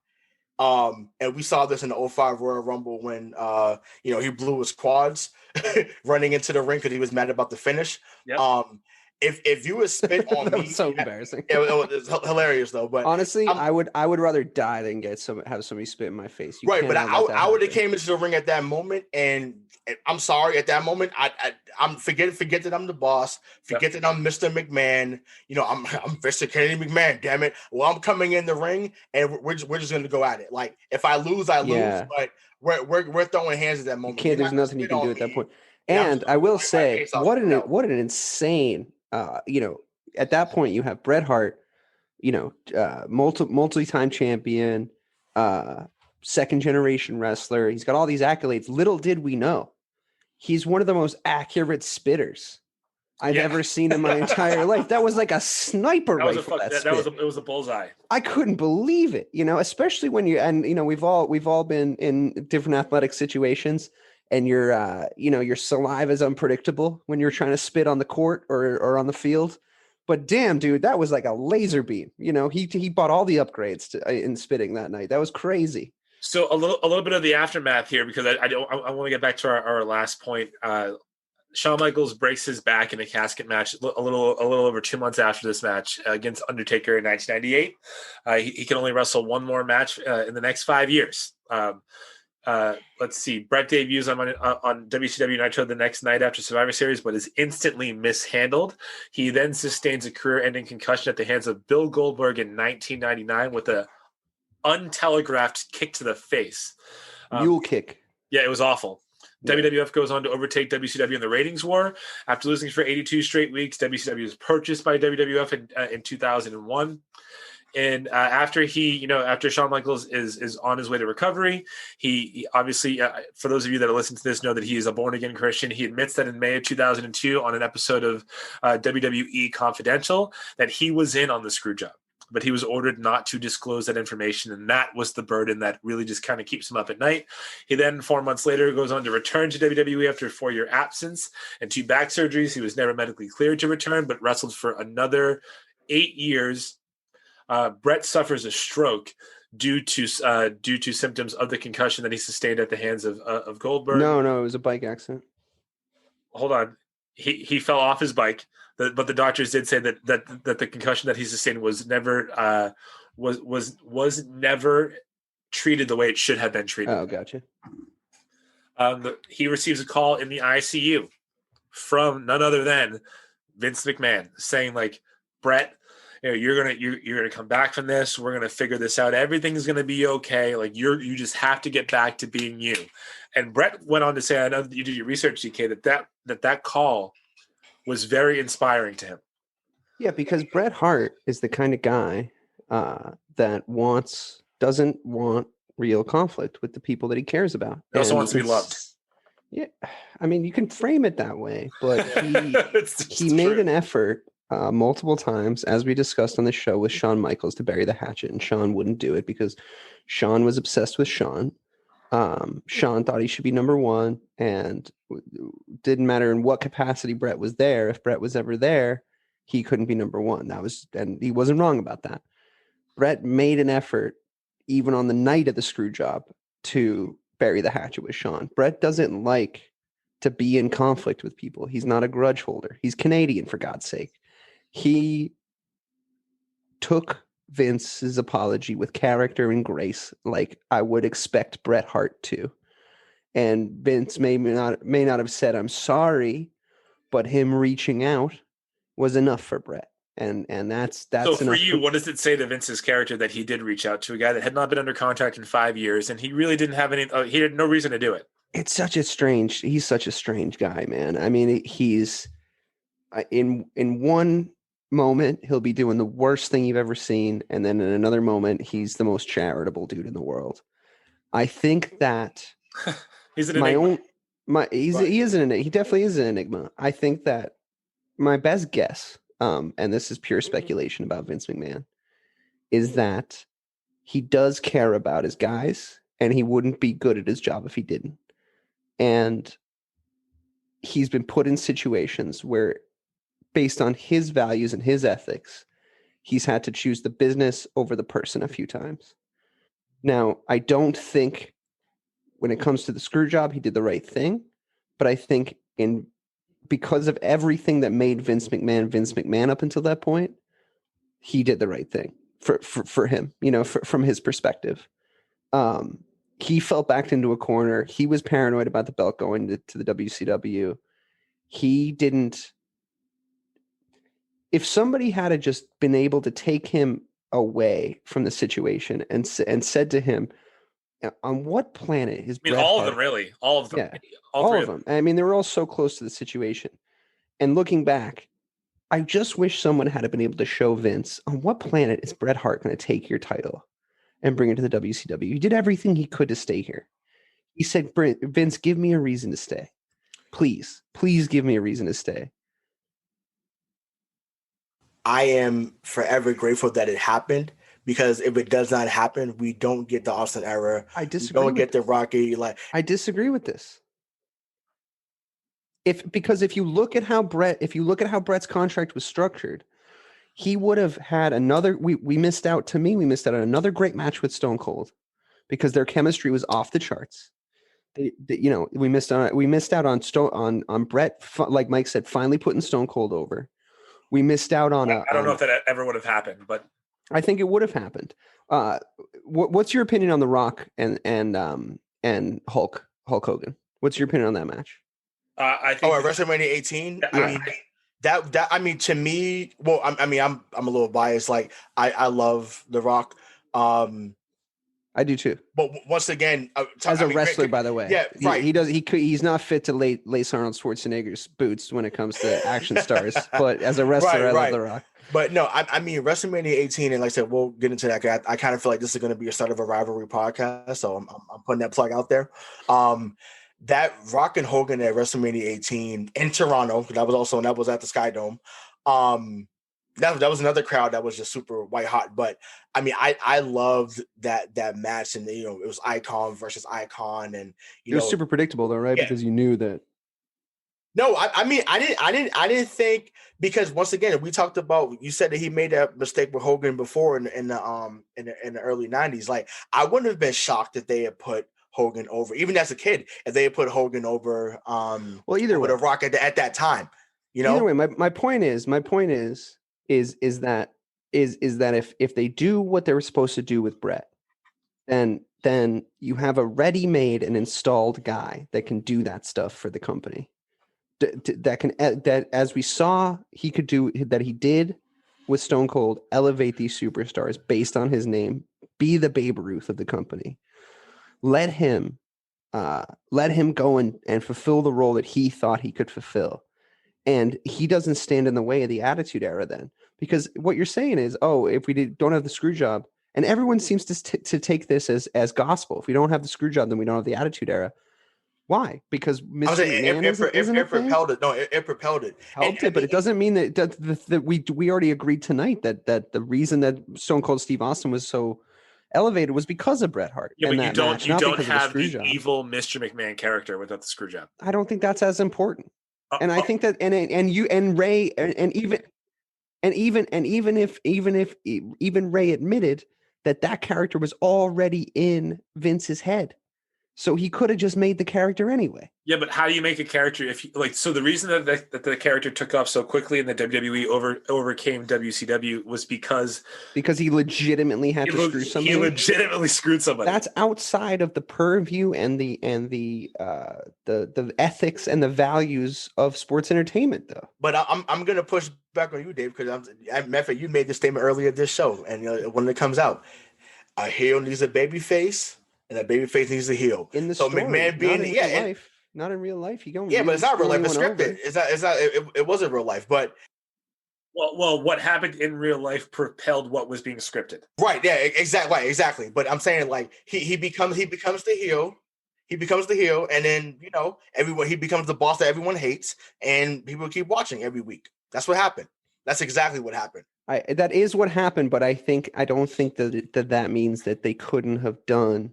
And we saw this in the 2005 Royal Rumble when he blew his quads running into the ring because he was mad about the finish. Yep. If you would spit on me, was so embarrassing. It was hilarious though. But honestly, I would rather die than have somebody spit in my face. But I would have came into the ring at that moment, and I'm sorry. At that moment, I'm forget that I'm the boss. Forget that I'm Mr. McMahon. I'm Mr. Kennedy McMahon. Damn it. Well, I'm coming in the ring, and we're just gonna go at it. Like, if I lose, I lose. But we're throwing hands at that moment. There's nothing you can do at that point. And I will say, what an insane. At that point, you have Bret Hart, multi-time champion, second generation wrestler. He's got all these accolades. Little did we know, he's one of the most accurate spitters I've ever seen in my entire life. That was like a sniper rifle. It was a bullseye. I couldn't believe it. Especially when we've all been in different athletic situations. And your saliva is unpredictable when you're trying to spit on the court or on the field. But damn, dude, that was like a laser beam. He bought all the upgrades in spitting that night. That was crazy. So a little bit of the aftermath here, because I want to get back to our last point. Shawn Michaels breaks his back in a casket match a little over 2 months after this match against Undertaker in 1998. He can only wrestle one more match in the next 5 years. Let's see. Bret debuts on WCW Nitro the next night after Survivor Series, but is instantly mishandled. He then sustains a career-ending concussion at the hands of Bill Goldberg in 1999 with a untelegraphed kick to the face. Mule kick. Yeah, it was awful. Yeah. WWF goes on to overtake WCW in the ratings war. After losing for 82 straight weeks, WCW was purchased by WWF in 2001. And after Shawn Michaels is on his way to recovery, he obviously, for those of you that are listening to this, know that he is a born-again Christian. He admits that in May of 2002 on an episode of WWE Confidential that he was in on the screw job, but he was ordered not to disclose that information, and that was the burden that really just kind of keeps him up at night. He then, 4 months later, goes on to return to WWE after a 4-year absence and 2 back surgeries. He was never medically cleared to return, but wrestled for another 8 years. Bret suffers a stroke due to symptoms of the concussion that he sustained at the hands of Goldberg. No, it was a bike accident. Hold on, he fell off his bike, but the doctors did say that the concussion that he sustained was never was never treated the way it should have been treated. Oh, gotcha. He receives a call in the ICU from none other than Vince McMahon saying, like, Bret, you're gonna come back from this. We're gonna figure this out. Everything's gonna be okay. Like, you just have to get back to being you. And Bret went on to say, I know that you did your research, DK, that call was very inspiring to him. Yeah, because Bret Hart is the kind of guy that doesn't want real conflict with the people that he cares about. He also wants to be loved. Yeah, I mean, you can frame it that way, but he made an effort multiple times, as we discussed on the show, with Shawn Michaels to bury the hatchet, and Shawn wouldn't do it because Shawn was obsessed with Shawn. Shawn thought he should be number one, and didn't matter in what capacity Bret was there. If Bret was ever there, he couldn't be number one. And he wasn't wrong about that. Bret made an effort, even on the night of the screw job, to bury the hatchet with Shawn. Bret doesn't like to be in conflict with people. He's not a grudge holder. He's Canadian, for God's sake. He took Vince's apology with character and grace, like I would expect Bret Hart to. And Vince may not have said I'm sorry, but him reaching out was enough for Bret. And that's so for you. What does it say to Vince's character that he did reach out to a guy that had not been under contract in 5 years, and he really didn't have any? He had no reason to do it. He's such a strange guy, man. I mean, he's in one moment he'll be doing the worst thing you've ever seen, and then in another moment he's the most charitable dude in the world. I think that he's an enigma. He definitely is an enigma. I think that my best guess, and this is pure speculation about Vince McMahon, is that he does care about his guys, and he wouldn't be good at his job if he didn't. And he's been put in situations where, based on his values and his ethics, he's had to choose the business over the person a few times. Now, I don't think when it comes to the screw job, he did the right thing, but I think because of everything that made Vince McMahon up until that point, he did the right thing for him, from his perspective. He fell backed into a corner. He was paranoid about the belt going to the WCW. He didn't. If somebody had just been able to take him away from the situation and said to him, on what planet is Bret all Hart? of them, really? All of them. Yeah, all of them. I mean, they were all so close to the situation. And looking back, I just wish someone had been able to show Vince, on what planet is Bret Hart going to take your title and bring it to the WCW? He did everything he could to stay here. He said, Vince, give me a reason to stay. Please give me a reason to stay. I am forever grateful that it happened, because if it does not happen, we don't get the Austin era. I disagree. We don't get the Rocky. I disagree with this. Because if you look at how Bret's contract was structured, he would have had another. We missed out. To me, we missed out on another great match with Stone Cold, because their chemistry was off the charts. We missed out on Bret, like Mike said, finally putting Stone Cold over. We missed out on I don't know if that ever would have happened, but I think it would have happened. What's your opinion on The Rock and Hulk Hogan? What's your opinion on that match? I think at WrestleMania 18. I mean, to me, well, I'm a little biased. Like I love The Rock. I do too. But once again, as a wrestler, by the way, yeah, right. He's not fit to lace Arnold Schwarzenegger's boots when it comes to action stars. But as a wrestler, I love The Rock. But no, I mean, WrestleMania 18, and like I said, we'll get into that. I kind of feel like this is going to be a start of a rivalry podcast, so I'm putting that plug out there. That Rock and Hogan at WrestleMania 18 in Toronto, that was at the Sky Dome. That was another crowd that was just super white hot. But I mean, I loved that match, and it was Icon versus Icon, and it was super predictable though, right? Yeah. Because you knew that. No, I mean, I didn't think, because once again, we talked about, you said that he made that mistake with Hogan before in the early 90s. Like, I wouldn't have been shocked if they had put Hogan over, even as a kid, if they had put Hogan over. Well, either way, The Rock at that time. Either way, my point is that if they do what they were supposed to do with Bret, then you have a ready-made and installed guy that can do that stuff for the company. That as we saw he could do, that he did with Stone Cold, elevate these superstars based on his name, be the Babe Ruth of the company. Let him go and fulfill the role that he thought he could fulfill. And he doesn't stand in the way of the Attitude Era then. Because what you're saying is, if we don't have the screw job, and everyone seems to take this as gospel. If we don't have the screw job, then we don't have the Attitude Era. Why? Because Mr. McMahon it propelled it. No, it propelled it. Helped it, but it doesn't mean that we already agreed tonight that the reason that Stone Cold Steve Austin was so elevated was because of Bret Hart. Yeah, and but that match, you not don't because of have the the screw job. evil Mr. McMahon character without the screw job. I don't think that's as important. And I think that and Ray and even Ray admitted that character was already in Vince's head. So he could have just made the character anyway. Yeah, but how do you make a character if you like? So the reason that the character took off so quickly and the WWE overcame WCW was because he legitimately had to screw somebody. He legitimately screwed somebody. That's outside of the purview and the ethics and the values of sports entertainment, though. But I'm gonna push back on you, Dave, because you made this statement earlier this show, and when it comes out, a heel needs a baby face. And that baby face needs a heel. In the so story, McMahon being not in real life. You don't. Yeah, but it's not real life. It's scripted. It wasn't real life, but well, what happened in real life propelled what was being scripted. Right. Yeah. Exactly. But I'm saying like he becomes the heel. He becomes the heel, and then he becomes the boss that everyone hates, and people keep watching every week. That's what happened. That's exactly what happened. That is what happened, but I don't think that means that they couldn't have done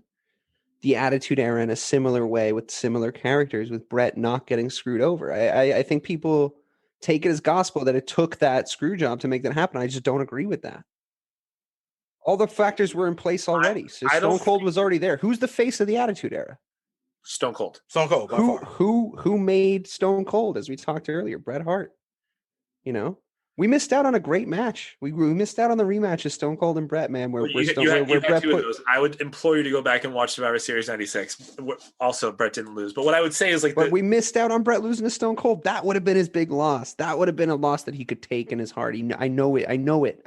the Attitude Era in a similar way with similar characters, with Bret not getting screwed over. I think people take it as gospel that it took that screw job to make that happen. I just don't agree with that. All the factors were in place already. So Stone Cold was already there. Who's the face of the Attitude Era? Stone Cold. Who made Stone Cold, as we talked earlier? Bret Hart. We missed out on a great match. We missed out on the rematch of Stone Cold and Bret, man. Where Bret two of those. I would implore you to go back and watch Survivor Series 96. Also, Bret didn't lose. But what I would say is but we missed out on Bret losing to Stone Cold. That would have been his big loss. That would have been a loss that he could take in his heart. I know it.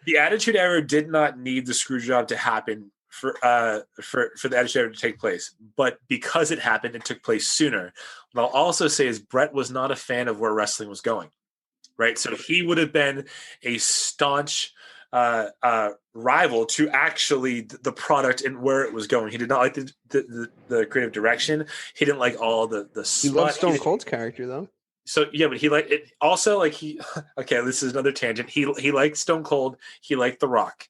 The Attitude Era did not need the screw job to happen for the Attitude Era to take place. But because it happened, it took place sooner. What I'll also say is Bret was not a fan of where wrestling was going. Right, so he would have been a staunch rival to actually the product and where it was going. He did not like the creative direction. He didn't like all the He loved Stone Cold's character though. So yeah, but he liked it. Also, like okay, this is another tangent. He liked Stone Cold. He liked The Rock.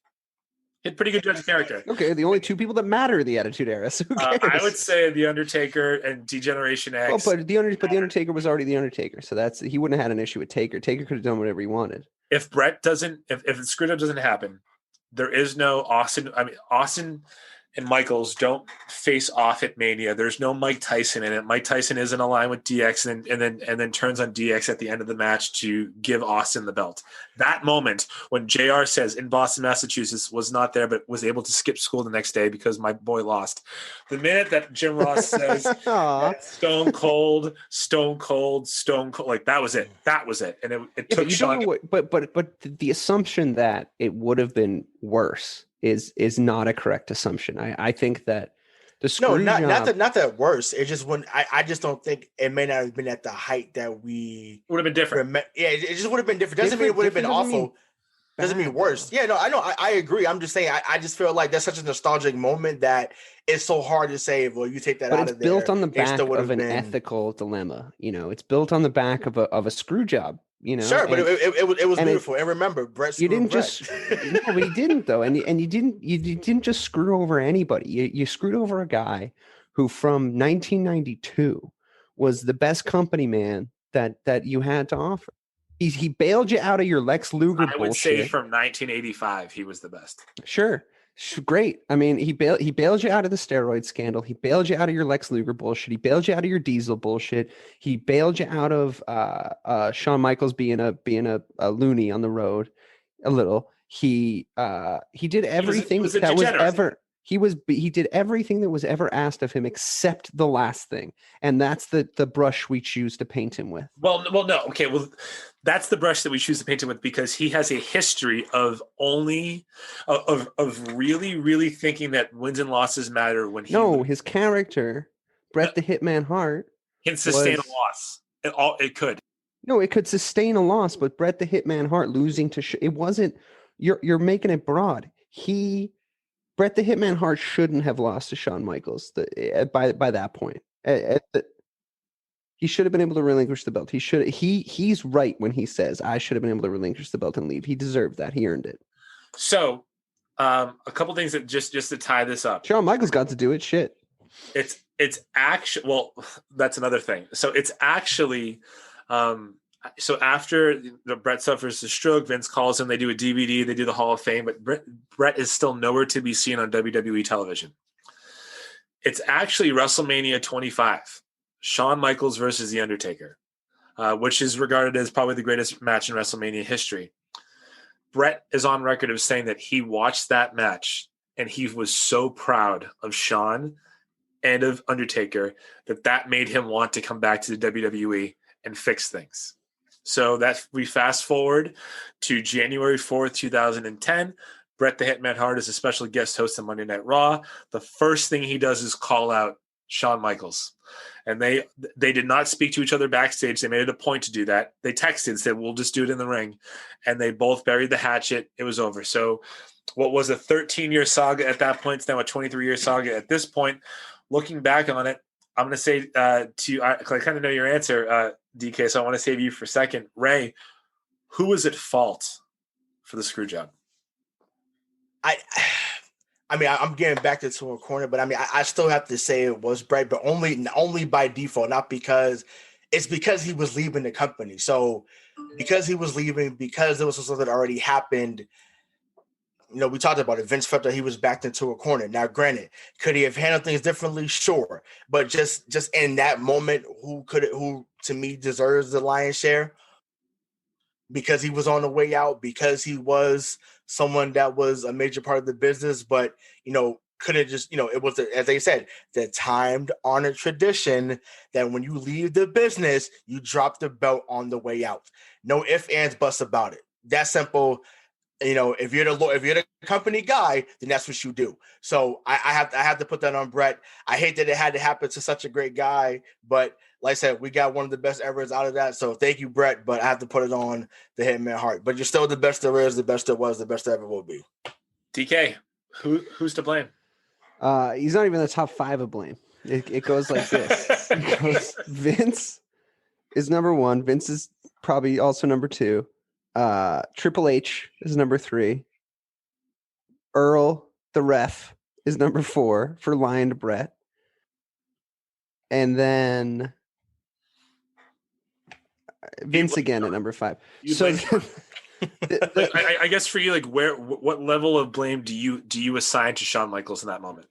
He had pretty good judge of character. Okay, the only two people that matter in the Attitude Era. So who cares? I would say The Undertaker and Degeneration X. Well, but the Undertaker was already The Undertaker, so he wouldn't have had an issue with Taker. Taker could have done whatever he wanted. If Bret doesn't, if the screw job doesn't happen, there is no Austin. I mean, Austin and Michaels don't face off at Mania. There's no Mike Tyson in it. Mike Tyson isn't aligned with DX and then turns on DX at the end of the match to give Austin the belt. That moment when JR says in Boston, Massachusetts was not there, but was able to skip school the next day because my boy lost. The minute that Jim Ross says Stone Cold, like that was it. And it took Shawn. But the assumption that it would have been worse is not a correct assumption. I think that the screw job, not that worse. It just when I just don't think it may not have been at the height that we would have been different. It just would have been different. Doesn't mean it would have been awful. Doesn't mean worse. Yeah, no, I know. I agree. I'm just saying. I just feel like that's such a nostalgic moment that it's so hard to say. Well, you take that out of there. But it's built on the back of an ethical dilemma. It's built on the back of a screw job. Sure, but it was beautiful. And remember, Bret. You didn't just no, but he didn't though, and you didn't just screw over anybody. You screwed over a guy who, from 1992, was the best company man that you had to offer. He bailed you out of your Lex Luger bullshit. I would say from 1985, he was the best. Sure. Great. I mean, he bailed you out of the steroid scandal. He bailed you out of your Lex Luger bullshit. He bailed you out of your Diesel bullshit. He bailed you out of Shawn Michaels being a loony on the road a little. He did everything he did everything that was ever asked of him except the last thing, and that's the brush we choose to paint him with. Well, no, okay, well, that's the brush that we choose to paint him with because he has a history of really, really thinking that wins and losses matter. His character, Bret the Hitman Hart, can sustain a loss. It could. No, it could sustain a loss, but Bret the Hitman Hart losing to it wasn't. You're making it broad. Bret the Hitman Hart shouldn't have lost to Shawn Michaels by that point. He should have been able to relinquish the belt. He's right when he says, I should have been able to relinquish the belt and leave. He deserved that. He earned it. So A couple things that just to tie this up. Shawn Michaels got to do it. Shit. It's actually, well, that's another thing. So it's actually, so after Bret suffers the stroke, Vince calls him. They do a DVD. They do the Hall of Fame, but Bret is still nowhere to be seen on WWE television. It's actually WrestleMania 25, Shawn Michaels versus The Undertaker, which is regarded as probably the greatest match in WrestleMania history. Bret is on record of saying that he watched that match and he was so proud of Shawn and of Undertaker that made him want to come back to the WWE and fix things. So that we fast forward to January 4th, 2010. Bret the Hitman Hart is a special guest host on Monday Night Raw. The first thing he does is call out Shawn Michaels. And they did not speak to each other backstage. They made it a point to do that. They texted and said, we'll just do it in the ring. And they both buried the hatchet. It was over. So what was a 13-year saga at that point, it's now a 23-year saga at this point. Looking back on it, I'm going to say to you, I kind of know your answer, DK, so I want to save you for a second. Ray, who was at fault for the screw job? I mean, I'm getting back to a corner, but I mean, I still have to say it was Bret, but only by default, not because he was leaving the company. So because he was leaving, because there was something that already happened, you know, we talked about it. Vince felt that he was backed into a corner. Now, granted, could he have handled things differently? Sure. But just in that moment, who to me deserves the lion's share? Because he was on the way out, because he was someone that was a major part of the business, but, you know, couldn't just, you know, it was, as they said, the timed honored tradition that when you leave the business, you drop the belt on the way out. No ifs, ands, buts about it. That simple. You know, if you're the company guy, then that's what you do. So I have to put that on Bret. I hate that it had to happen to such a great guy, but like I said, we got one of the best evers out of that. So thank you, Bret. But I have to put it on the Hitman Hart. But you're still the best there is, the best there was, the best there ever will be. DK, who's to blame? He's not even in the top 5 of blame. It goes like this. It goes, Vince is number 1. Vince is probably also number 2. Triple H is number 3. Earl, the ref, is number 4 for lying to Bret. And then Vince again at number 5. So I guess for you, like, what level of blame do you assign to Shawn Michaels in that moment?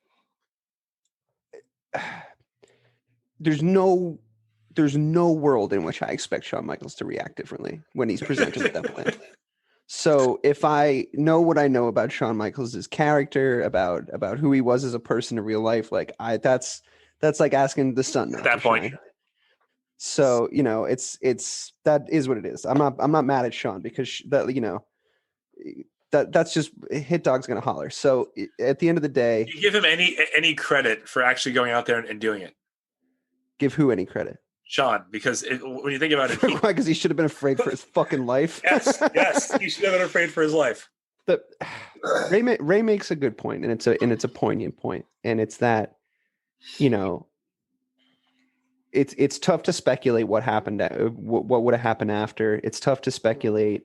There's no world in which I expect Shawn Michaels to react differently when he's presented with that plan. So if I know what I know about Shawn Michaels' character, about who he was as a person in real life, like that's like asking the sun at that point. Shine. So, you know, it's that is what it is. I'm not mad at Shawn because that, you know, that's just Hit Dog's gonna holler. So at the end of the day, do you give him any credit for actually going out there and doing it? Give who any credit? Shawn, because when you think about it, why? Because he should have been afraid for his fucking life. yes, he should have been afraid for his life. But Ray makes a good point, and it's a poignant point, and it's that, you know, it's tough to speculate what happened, what would have happened after. It's tough to speculate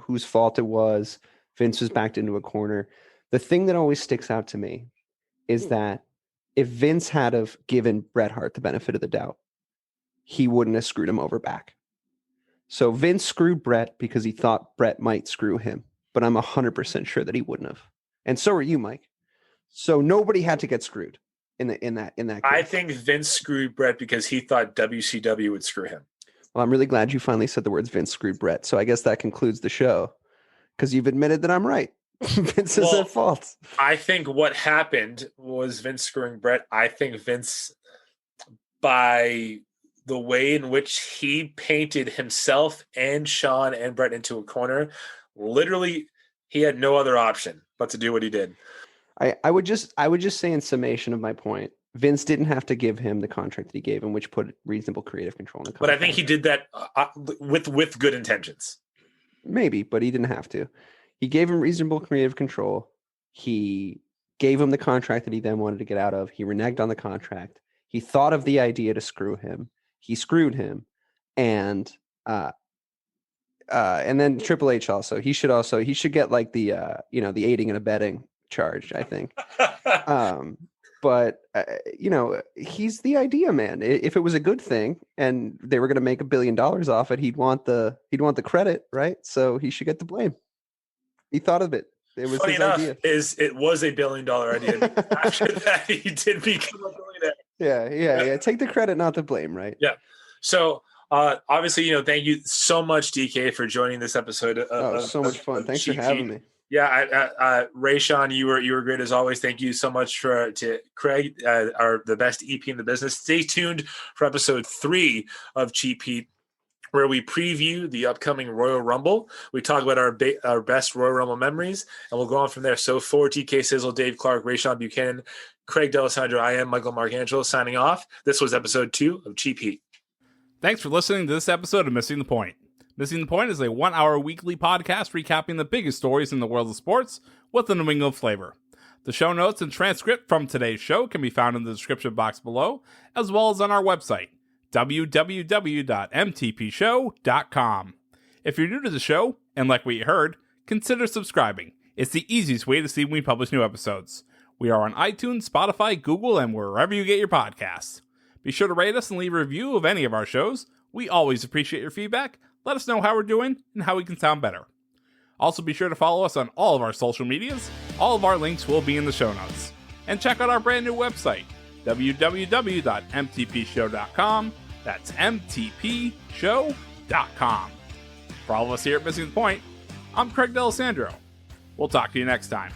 whose fault it was. Vince was backed into a corner. The thing that always sticks out to me is that if Vince had have given Bret Hart the benefit of the doubt, he wouldn't have screwed him over back. So Vince screwed Bret because he thought Bret might screw him, but I'm 100% sure that he wouldn't have. And so are you, Mike. So nobody had to get screwed in that case. I think Vince screwed Bret because he thought WCW would screw him. Well, I'm really glad you finally said the words Vince screwed Bret. So I guess that concludes the show because you've admitted that I'm right. Vince is at fault. I think what happened was Vince screwing Bret. I think Vince, by the way in which he painted himself and Shawn and Bret into a corner, literally he had no other option but to do what he did. I would just say in summation of my point, Vince didn't have to give him the contract that he gave him, which put reasonable creative control in the contract. But I think he did that with good intentions. Maybe, but he didn't have to. He gave him reasonable creative control. He gave him the contract that he then wanted to get out of. He reneged on the contract. He thought of the idea to screw him. He screwed him. And and then Triple H also. He should get like the the aiding and abetting charge, I think. But he's the idea man. If it was a good thing and they were going to make $1 billion off it, he'd want the credit, right? So he should get the blame. He thought of it. It was funny his enough. idea. It was $1 billion idea. After that, he did become a billionaire. Yeah. Take the credit, not the blame, right? Yeah. So obviously, thank you so much, DK, for joining this episode. So much fun. Thanks for having me. Yeah, Rayshawn, you were great as always. Thank you so much to Craig, the best EP in the business. Stay tuned for episode 3 of Cheap Heat, where we preview the upcoming Royal Rumble. We talk about our best Royal Rumble memories, and we'll go on from there. So for TK Sizzle, Dave Clarke, Rayshawn Buchanan, Craig D'Alessandro, I am Michael Marcangelo signing off. This was episode 2 of Cheap Heat. Thanks for listening to this episode of Missing the Point. Missing the Point is a 1-hour weekly podcast recapping the biggest stories in the world of sports with a New England flavor. The show notes and transcript from today's show can be found in the description box below, as well as on our website, www.mtpshow.com. If you're new to the show, and like what you heard, consider subscribing. It's the easiest way to see when we publish new episodes. We are on iTunes, Spotify, Google, and wherever you get your podcasts. Be sure to rate us and leave a review of any of our shows. We always appreciate your feedback. Let us know how we're doing and how we can sound better. Also, be sure to follow us on all of our social medias. All of our links will be in the show notes. And check out our brand new website, www.mtpshow.com. That's mtpshow.com. For all of us here at Missing the Point, I'm Craig D'Alessandro. We'll talk to you next time.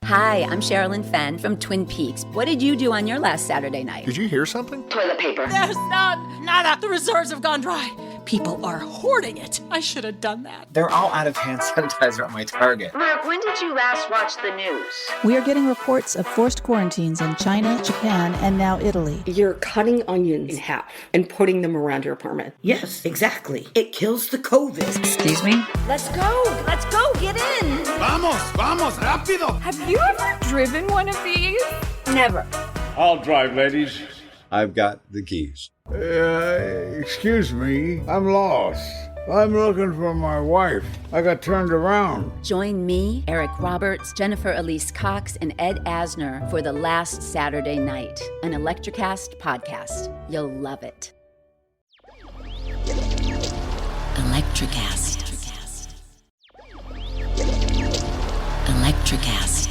Hi, I'm Sherilyn Fenn from Twin Peaks. What did you do on your last Saturday night? Did you hear something? Toilet paper. There's none. Nada. The reserves have gone dry. People are hoarding it. I should have done that. They're all out of hand sanitizer at my Target. Mark, when did you last watch the news? We are getting reports of forced quarantines in China, Japan, and now Italy. You're cutting onions in half and putting them around your apartment. Yes, exactly. It kills the COVID. Excuse me? Let's go. Let's go. Get in. Vamos, rápido. Have you ever driven one of these? Never. I'll drive, ladies. I've got the keys. Excuse me, I'm lost. I'm looking for my wife. I got turned around. Join me, Eric Roberts, Jennifer Elise Cox, and Ed Asner for The Last Saturday Night, an Electrocast podcast. You'll love it. Electrocast. Electrocast.